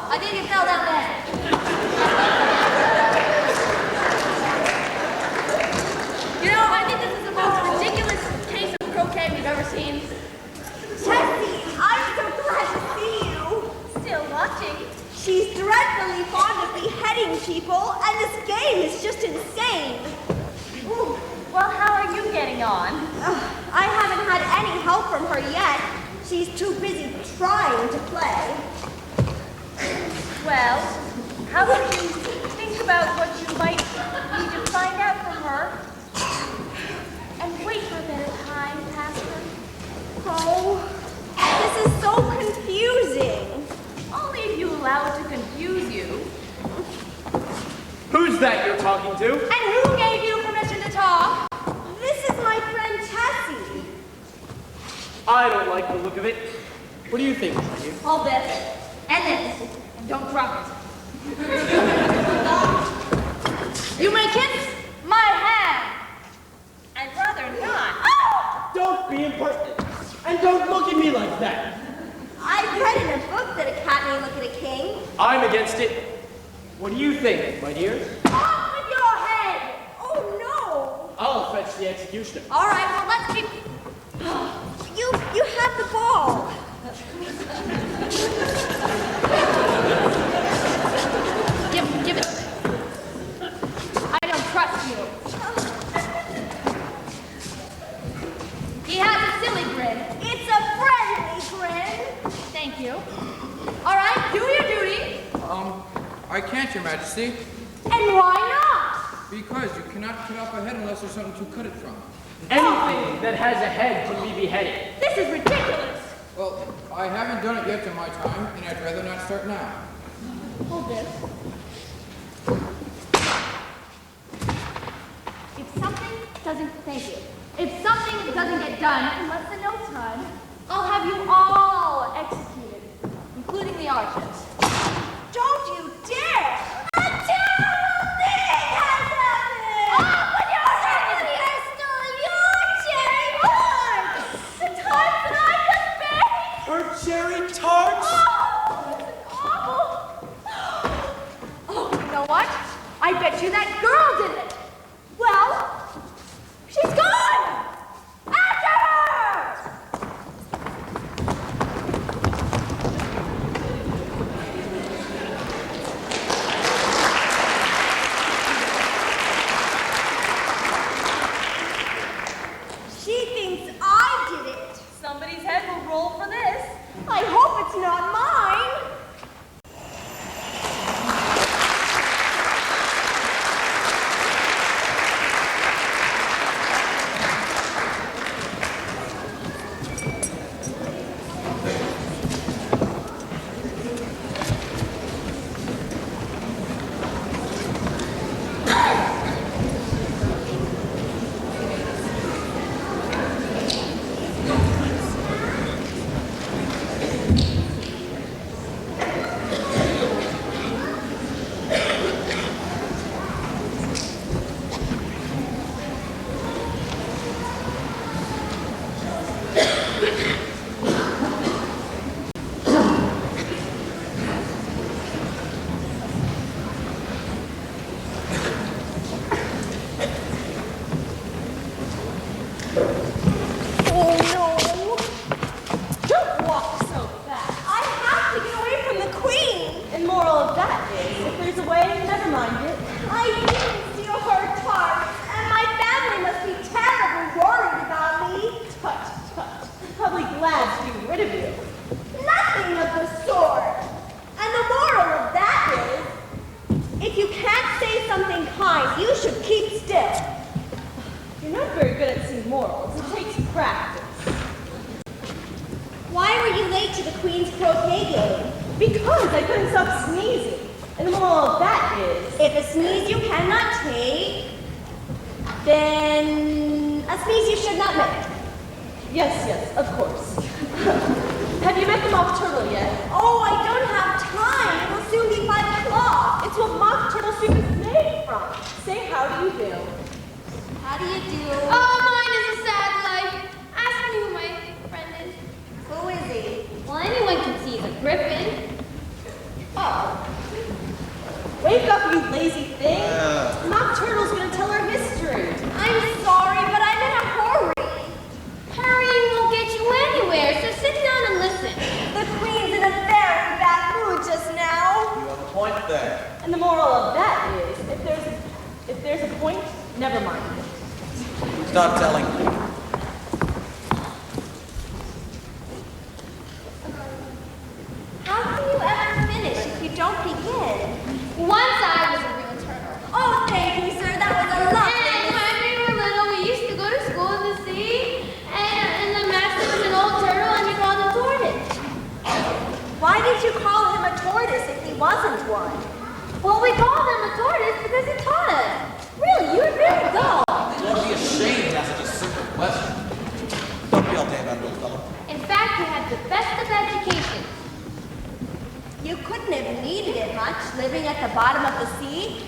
I think it fell down there. scenes. Tessie, I'm so glad to see you. Still watching. She's dreadfully fond of beheading people, and this game is just insane. Ooh, well, how are you getting on? I haven't had any help from her yet. She's too busy trying to play. Well, how about you think about what you might need to find out from her and wait for a better time, Pastor? Oh, this is so confusing. Only if you allow it to confuse you. Who's that you're talking to? And who gave you permission to talk? This is my friend Tessie. I don't like the look of it. What do you think, Lanier? Hold this. And this. And don't drop it. You may kiss my hand. I'd rather not. Don't be impertinent. And don't look at me like that. I've read in a book that a cat may look at a king. I'm against it. What do you think, my dear? Off with your head! Oh no! I'll fetch the executioner. All right, well, let's keep... You have the ball. Give it. I don't trust you. He has a silly grin. It's a friendly grin. Thank you. All right, do your duty. I can't, Your Majesty, And why not? because you cannot cut off a head unless there's something to cut it from. Anything that has a head can be beheaded. This is ridiculous. Well, I haven't done it yet to my time, and I'd rather not start now. Hold this. If something doesn't get done in less than no time, I'll have you all executed, including the archers. Don't you dare! A terrible thing has happened! Off with your head! Somebody has stolen your cherry tarts! The time that I just made! Her cherry tarts? Oh, this is awful! Oh, you know what? I bet you that girl did it! Well, she's gone! After her! She thinks I did it. Somebody's head will roll for this. I hope it's not mine. I'm sorry, but I'm in a hurry. Hurrying will get point there? And the moral of that is, if there's a point, never mind. Stop telling me. How can you ever finish if you don't begin? Once I was a real turtle. Oh, thank you, sir. That was a lovely. And when we were little, we used to go to school in the sea, and the master was an old turtle, and we called him Tortoise. Why did you call him a tortoise if he wasn't one? Well, we called him a tortoise because he taught us. Really, you were very dull. Don't be ashamed to ask such a simple question. Don't be all day about it, old fellow. In fact, we had the best of education. You couldn't have needed it much, living at the bottom of the sea.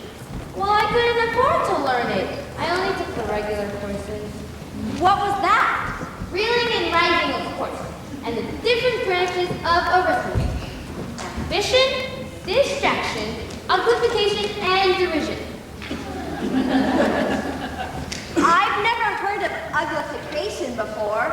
Well, I couldn't afford to learn it. I only took the regular courses. What was that? Reeling and rising, of course, and the different branches of arithmetic. Ambition, distraction, uglification, and derision. I've never heard of uglification before.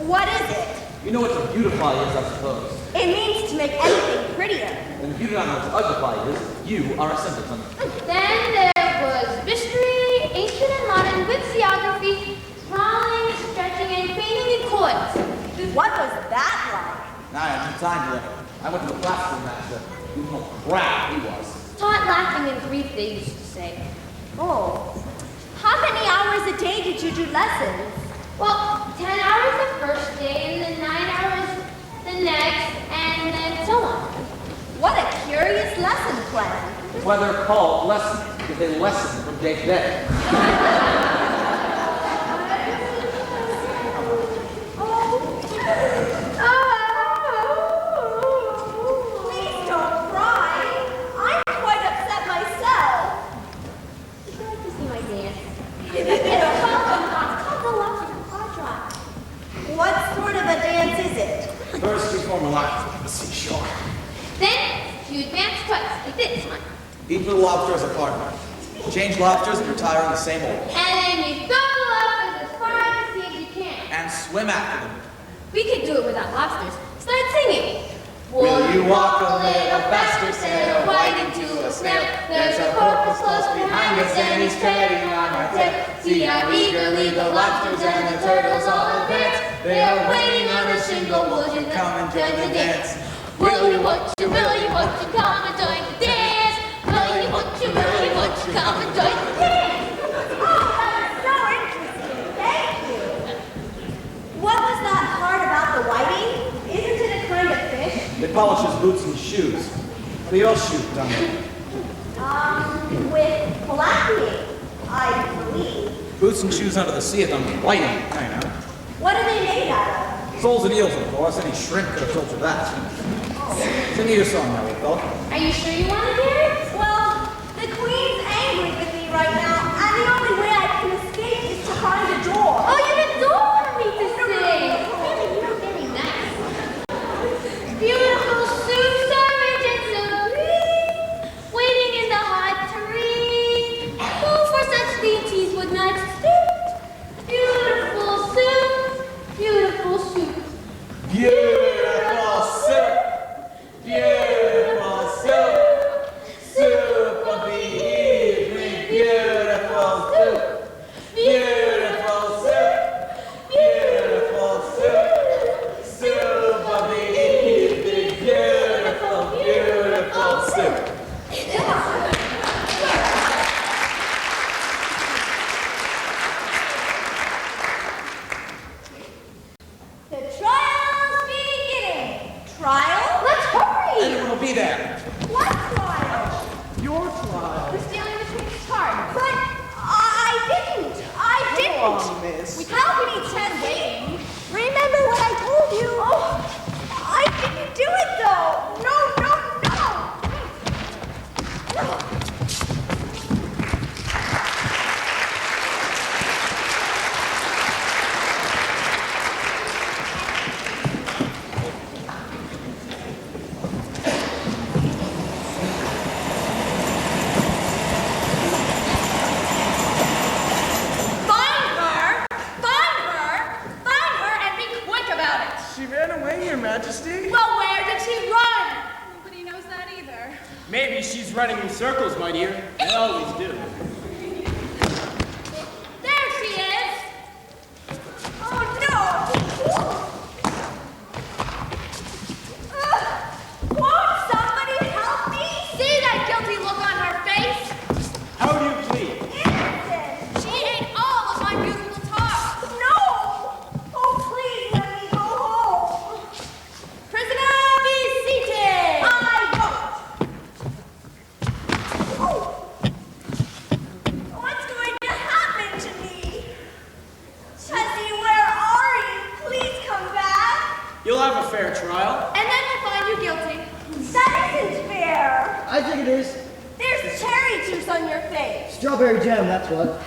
What is it? You know what to beautify is, I suppose. It means to make anything prettier. And if you do not know what to uglify is, you are a simpleton. Then there was history, ancient and modern, with geography, drawing, stretching, and painting in chords. What was that like? Now I have no time to learn. I went to the classroom master. You know crap he was. Taught laughing in Greek, they used to say. Oh. How many hours a day did you do lessons? Well, 10 hours the first day, and then 9 hours the next, and then so on. What a curious lesson plan. That's why they're called lessons, because they lesson from day to day. Please don't cry. I'm quite upset myself. Would you like to see my dance? What sort of a dance is it? First we form a line on the seashore. Then you advance twice, like this one. Each little lobster is a partner. Change lobsters and retire in the same order. And then you throw the lobsters as far out to sea as you can. And swim after them. We could do it without lobsters. Start singing. Will you walk a little faster, sail right into a snail? There's a porpoise close behind us and he's treading on our tail. See how eagerly the lobsters and the turtles all advance. They are waiting on a shingle, will you come and join the dance? Will you, won't you, come and join the dance? Will you, won't you, come and join the dance? Oh, that was so interesting. Thank you. What was that part about the whiting? Isn't it a kind of fish? It polishes boots and shoes. They all shoot, don't they? With blackening, I believe. Boots and shoes under the sea at them whiting, I know. What are they made out of? Soles and eels, of course. Any shrimp could have told you that. Sing me your song now, little fella. Are you sure you want to hear it? Well, the Queen's angry with me right now, and the only way I can escape is to find a door. Oh, you have a door for me to sing. You're very nice. Beautiful suits are rich and so green, waiting in the hot terrain. Who for such dainties would not stoop? Beautiful suit, beautiful suit. Beautiful soup. Beautiful soup. Soup of the evening. Beautiful soup. Beautiful soup. Beautiful soup. Soup of the evening. Beautiful, beautiful soup. The trial's beginning. Trial? Let's hurry. Everyone will be there. What trial? Your trial. We're stealing the Queen's card. But I didn't. Come on, miss. How can he trust me? Remember what I told you? Oh, I didn't do it though. No. Find her! circles, my dear. They always do. There she is! Oh no! Won't somebody help me? See that guilty look on her face? How do you plead? Innocent! She ate all of my beautiful tarts. No! Oh, please let me go home. Prisoner, be seated! I won't. Oh. What's going to happen to me? Chessie, where are you? Please come back. You'll have a fair trial. And then we'll find you guilty. That isn't fair. I think it is. There's cherry juice on your face. Strawberry jam, that's what.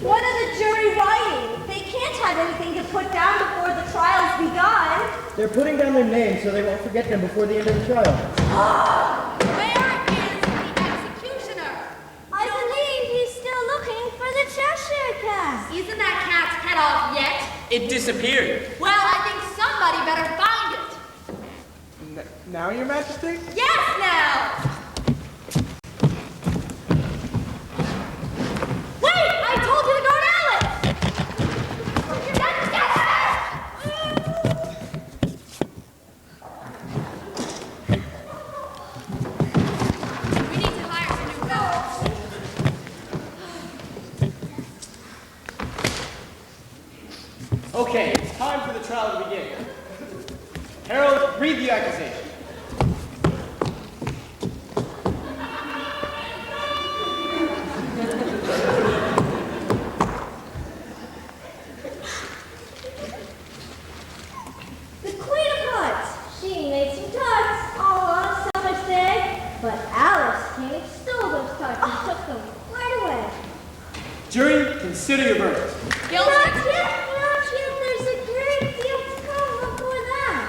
What are the jury writing? They can't have anything to put down before the trial's begun. They're putting down their names so they won't forget them before the end of the trial. Where is the executioner? I believe he's still looking for the Cheshire Cat. Isn't that cat's head off yet? It disappeared. Well, I think somebody better find it. Now, Your Majesty? Yes, now! Wait! I told you to guard Alice! We need to hire some new guards. Okay, it's time for the trial to begin. Harold, read the accusation. The Queen of Hearts. She made some tarts all on a summer's day, but Alice came and stole those tarts and took them right away. Jury, consider your verdict. Guilty. Not yet. There's a great deal to come before that.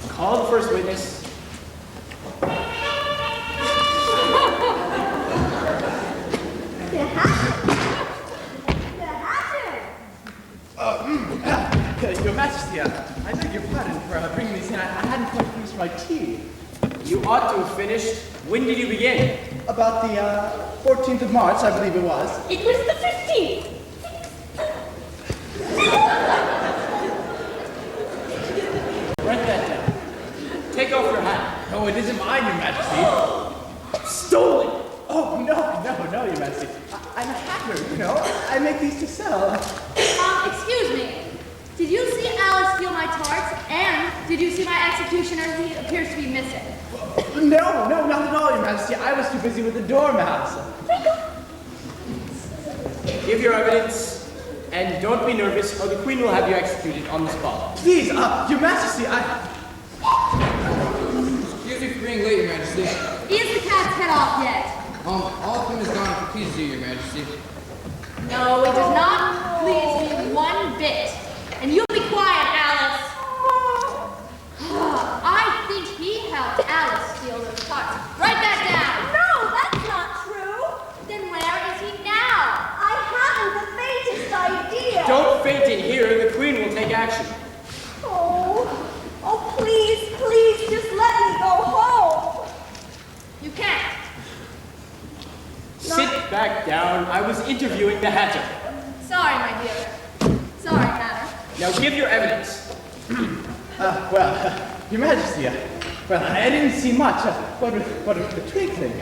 Call the first witness. The Hatter. The Hatter. Your Majesty, I beg your pardon for bringing these in. I hadn't quite finished my tea. You ought to have finished. When did you begin? About the 14th of March, I believe it was. It was the 15th. Write that down. Take off your hat. Oh, it isn't mine, Your Majesty. Stolen! Oh, no, Your Majesty. I'm a hacker, you know. I make these to sell. Excuse me. Did you see Alice steal my tarts? And did you see my executioner? He appears to be missing. No, not at all, Your Majesty. I was too busy with the dormouse. Give your evidence, and don't be nervous, or the Queen will have you executed on the spot. Please, Your Majesty, Excuse me for being late, Your Majesty. Is the cat's head off yet? All of them is gone for please you, Your Majesty. No, it does not please me one bit. And you be quiet, Alice. I think he helped Alice steal those tarts. Write that down. No, that's not true. Then where is he now? I haven't the faintest idea. Don't faint in here, the Queen will take action. Oh, please, just let me go home. You can't. Sit back down. I was interviewing the Hatter. Sorry, my dear. Sorry, Hatter. Now give your evidence. Well, Your Majesty, I didn't see much. But the twinkling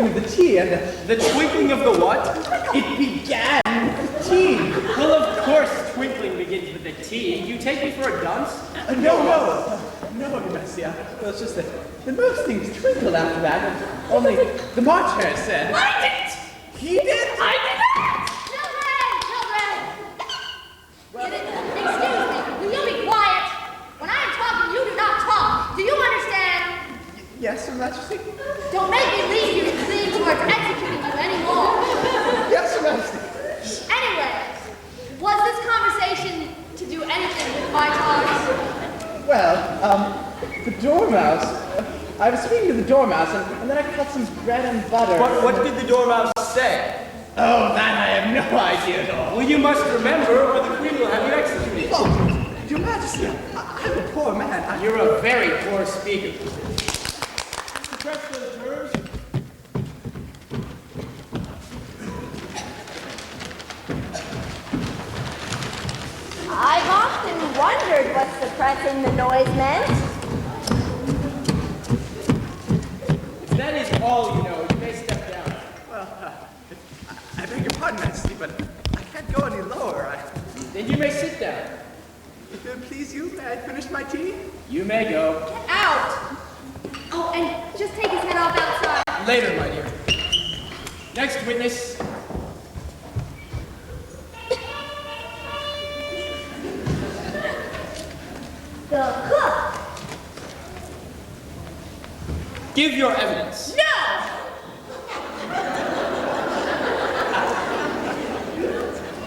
of the tea and the twinkling of the what? It began with the tea. Well, of course, twinkling begins with the tea. You take me for a dunce? No, Your Majesty. Well, it's just that most things twinkled after that. Only the March Hare said. I didn't! He did? I did not! Children! Excuse me, will you be quiet? When I am talking, you do not talk. Do you understand? Yes, Your Majesty. Don't make me lead you towards executing you anymore. Yes, Your Majesty. Anyway, was this conversation to do anything with my tarts? Well, the dormouse. I was speaking to the dormouse, and then I cut some bread and butter. What did the dormouse say? Oh, that I have no idea at all. Well, you must remember, or the Queen will have you executed. Oh, Your Majesty, I'm a poor man. You're a very poor speaker. rest of those jurors? I've often wondered what suppressing the noise meant. If that is all you know, you may step down. Well, I beg your pardon, Majesty, but I can't go any lower. Then you may sit down. If it please you, may I finish my tea? You may go. Get out! Oh, and just take his head off outside. Later, my dear. Next witness. The cook. Give your evidence. No!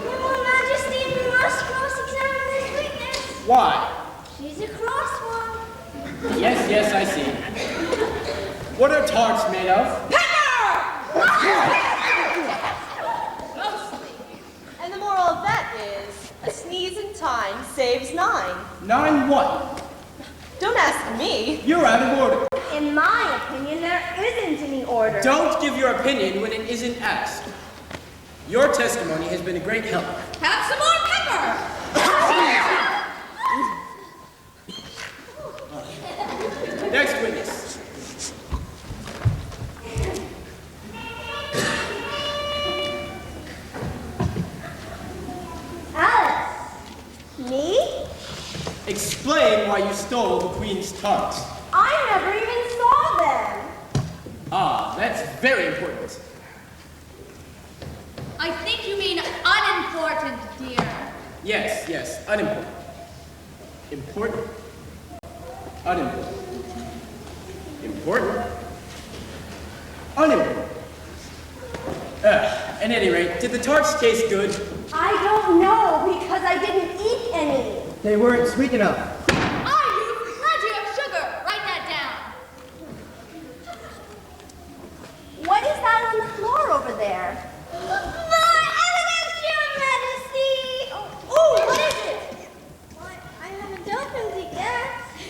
Your Majesty, we must cross-examine this witness. Why? She's a cross one. Yes, I see. What are tarts made of? Mostly. And the moral of that is, a sneeze in time saves 9. 9 what? Don't ask me. You're out of order. In my opinion, there isn't any order. Don't give your opinion when it isn't asked. Your testimony has been a great help. Have some more pepper! Next witness. Alice. Me? Explain why you stole the Queen's tarts. I never even saw them. Ah, that's very important. I think you mean unimportant, dear. Yes, unimportant. Important. Unimportant. Important. Unimportant. At any rate, did the tarts taste good? I don't know because I didn't eat any. They weren't sweet enough. I use plenty of sugar. Write that down. What is that on the floor over there? My evidence, Your Majesty! Oh, what is it? I haven't opened it yet.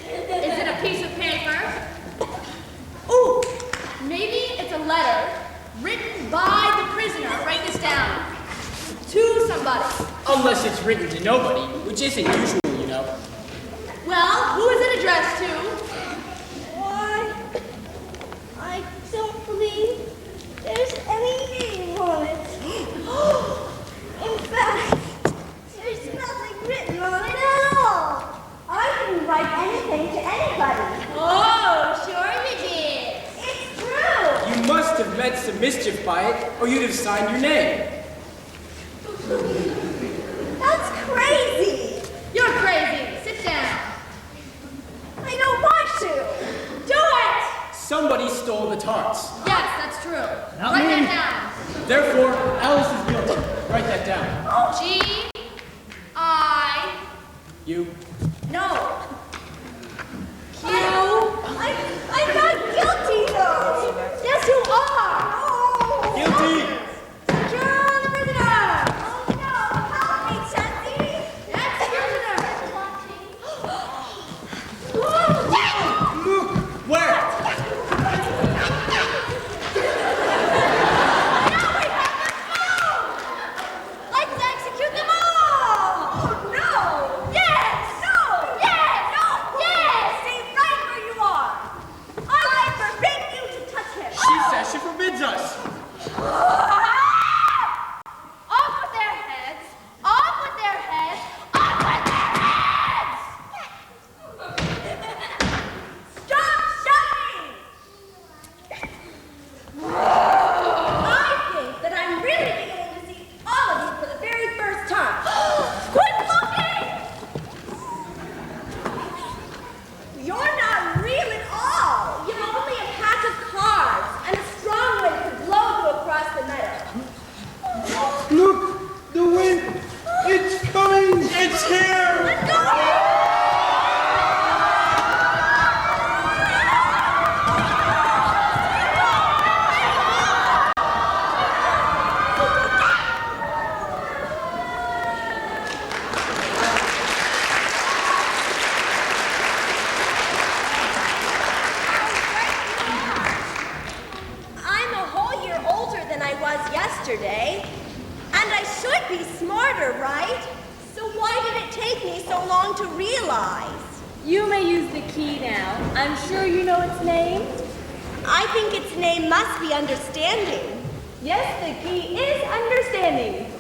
Is it a piece of paper? Ooh, maybe it's a letter written by the prisoner. Write this down. To somebody. Unless it's written to nobody, which isn't usual, you know. Well, who is it addressed to? Why? I don't believe there's any name on it. In fact, there's nothing written on it at all. I didn't write anything to anybody. Oh, sure you did. It's true. You must have meant some mischief by it, or you'd have signed your name. That's crazy. You're crazy. Sit down. I don't want to. Do it! Somebody stole the tarts. Yes, that's true. Not Write me. that Therefore, Alice is guilty. Write that down. down. G. I. You. No. Q. I'm not guilty though. Yes, you are. Oh. Guilty. Secure the prisoner. Oh no, help me, Chessie. That's the prisoner. Where? Let's execute them all. Oh no. Yes. No. Yes. No. Yes. Stay right where you are. I forbid you to touch him. She says she forbids us. Off with their heads. Off with their heads. Off with their heads. Stop shouting! I think that I'm really beginning to see all of you for the very first time. Quit looking! You're not real at all. You're only a pack of cards and a strong wind to blow yesterday. And I should be smarter, right? So why did it take me so long to realize? You may use the key now. I'm sure you know its name. I think its name must be understanding. Yes, the key is understanding.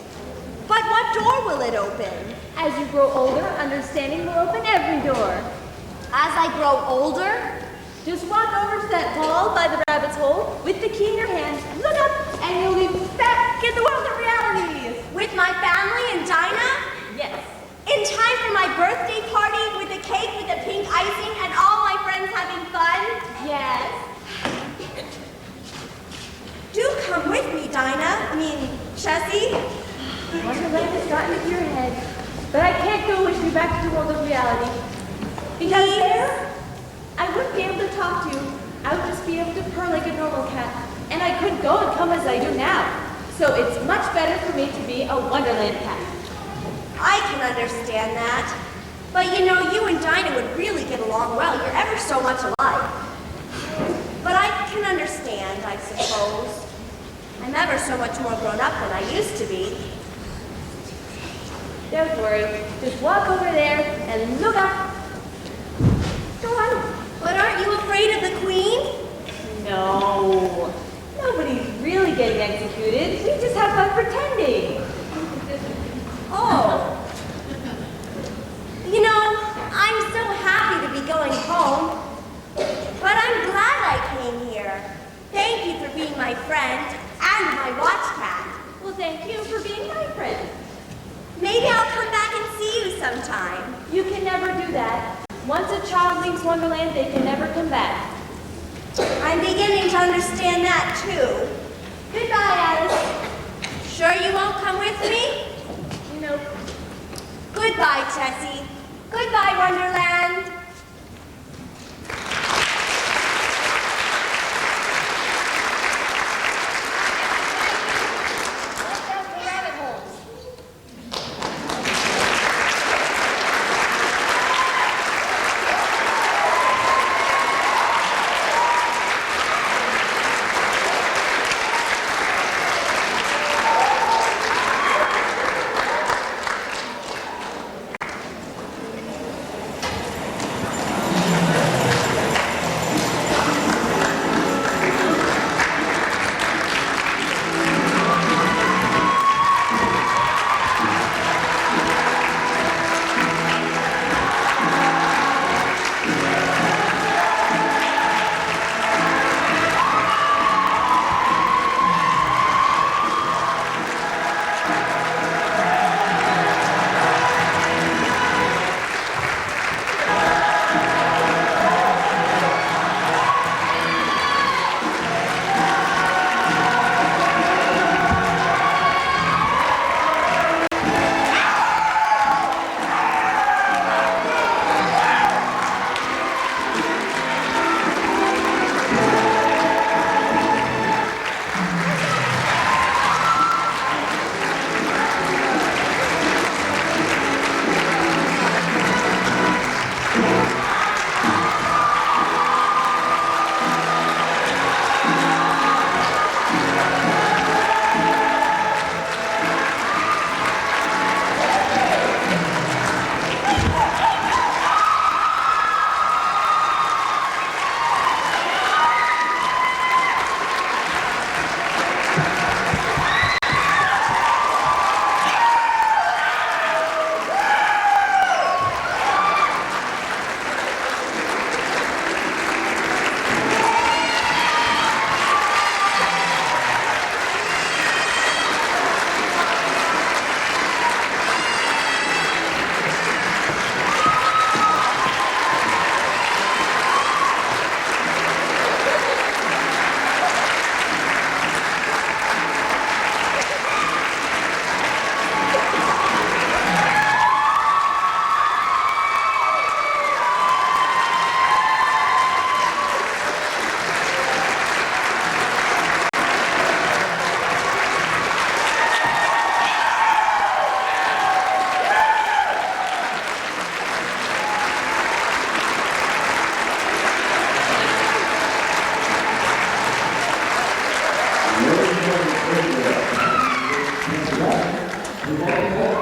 But what door will it open? As you grow older, understanding will open every door. As I grow older? Just walk over to that wall by the rabbit's hole with the key in your hand, look up, and you'll be back in the world of reality. With my family and Dinah? Yes. In time for my birthday party with a cake with a pink icing and all my friends having fun? Yes. Do come with me, Chessie. Wonderland has gotten into your head, but I can't go with you back to the world of reality. Because there, I wouldn't be able to talk to you. I would just be able to purr like a normal cat, and I couldn't go and come as I do now. So it's much better for me to be a Wonderland cat. I can understand that. But you and Dinah would really get along well. You're ever so much alike. But I can understand, I suppose. I'm ever so much more grown up than I used to be. Don't worry. Just walk over there and look up. Go on. But aren't you afraid of the Queen? No. Nobody's really getting executed. We just have fun pretending. Oh. I'm so happy to be going home. But I'm glad I came here. Thank you for being my friend and my watch cat. Well, thank you for being my friend. Maybe I'll come back and see you sometime. You can never do that. Once a child leaves Wonderland, they can never come back. I'm beginning to understand that, too. Goodbye, Alice. Sure you won't come with me? Nope. Goodbye, Chessie. Goodbye, Wonderland.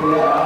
Yeah.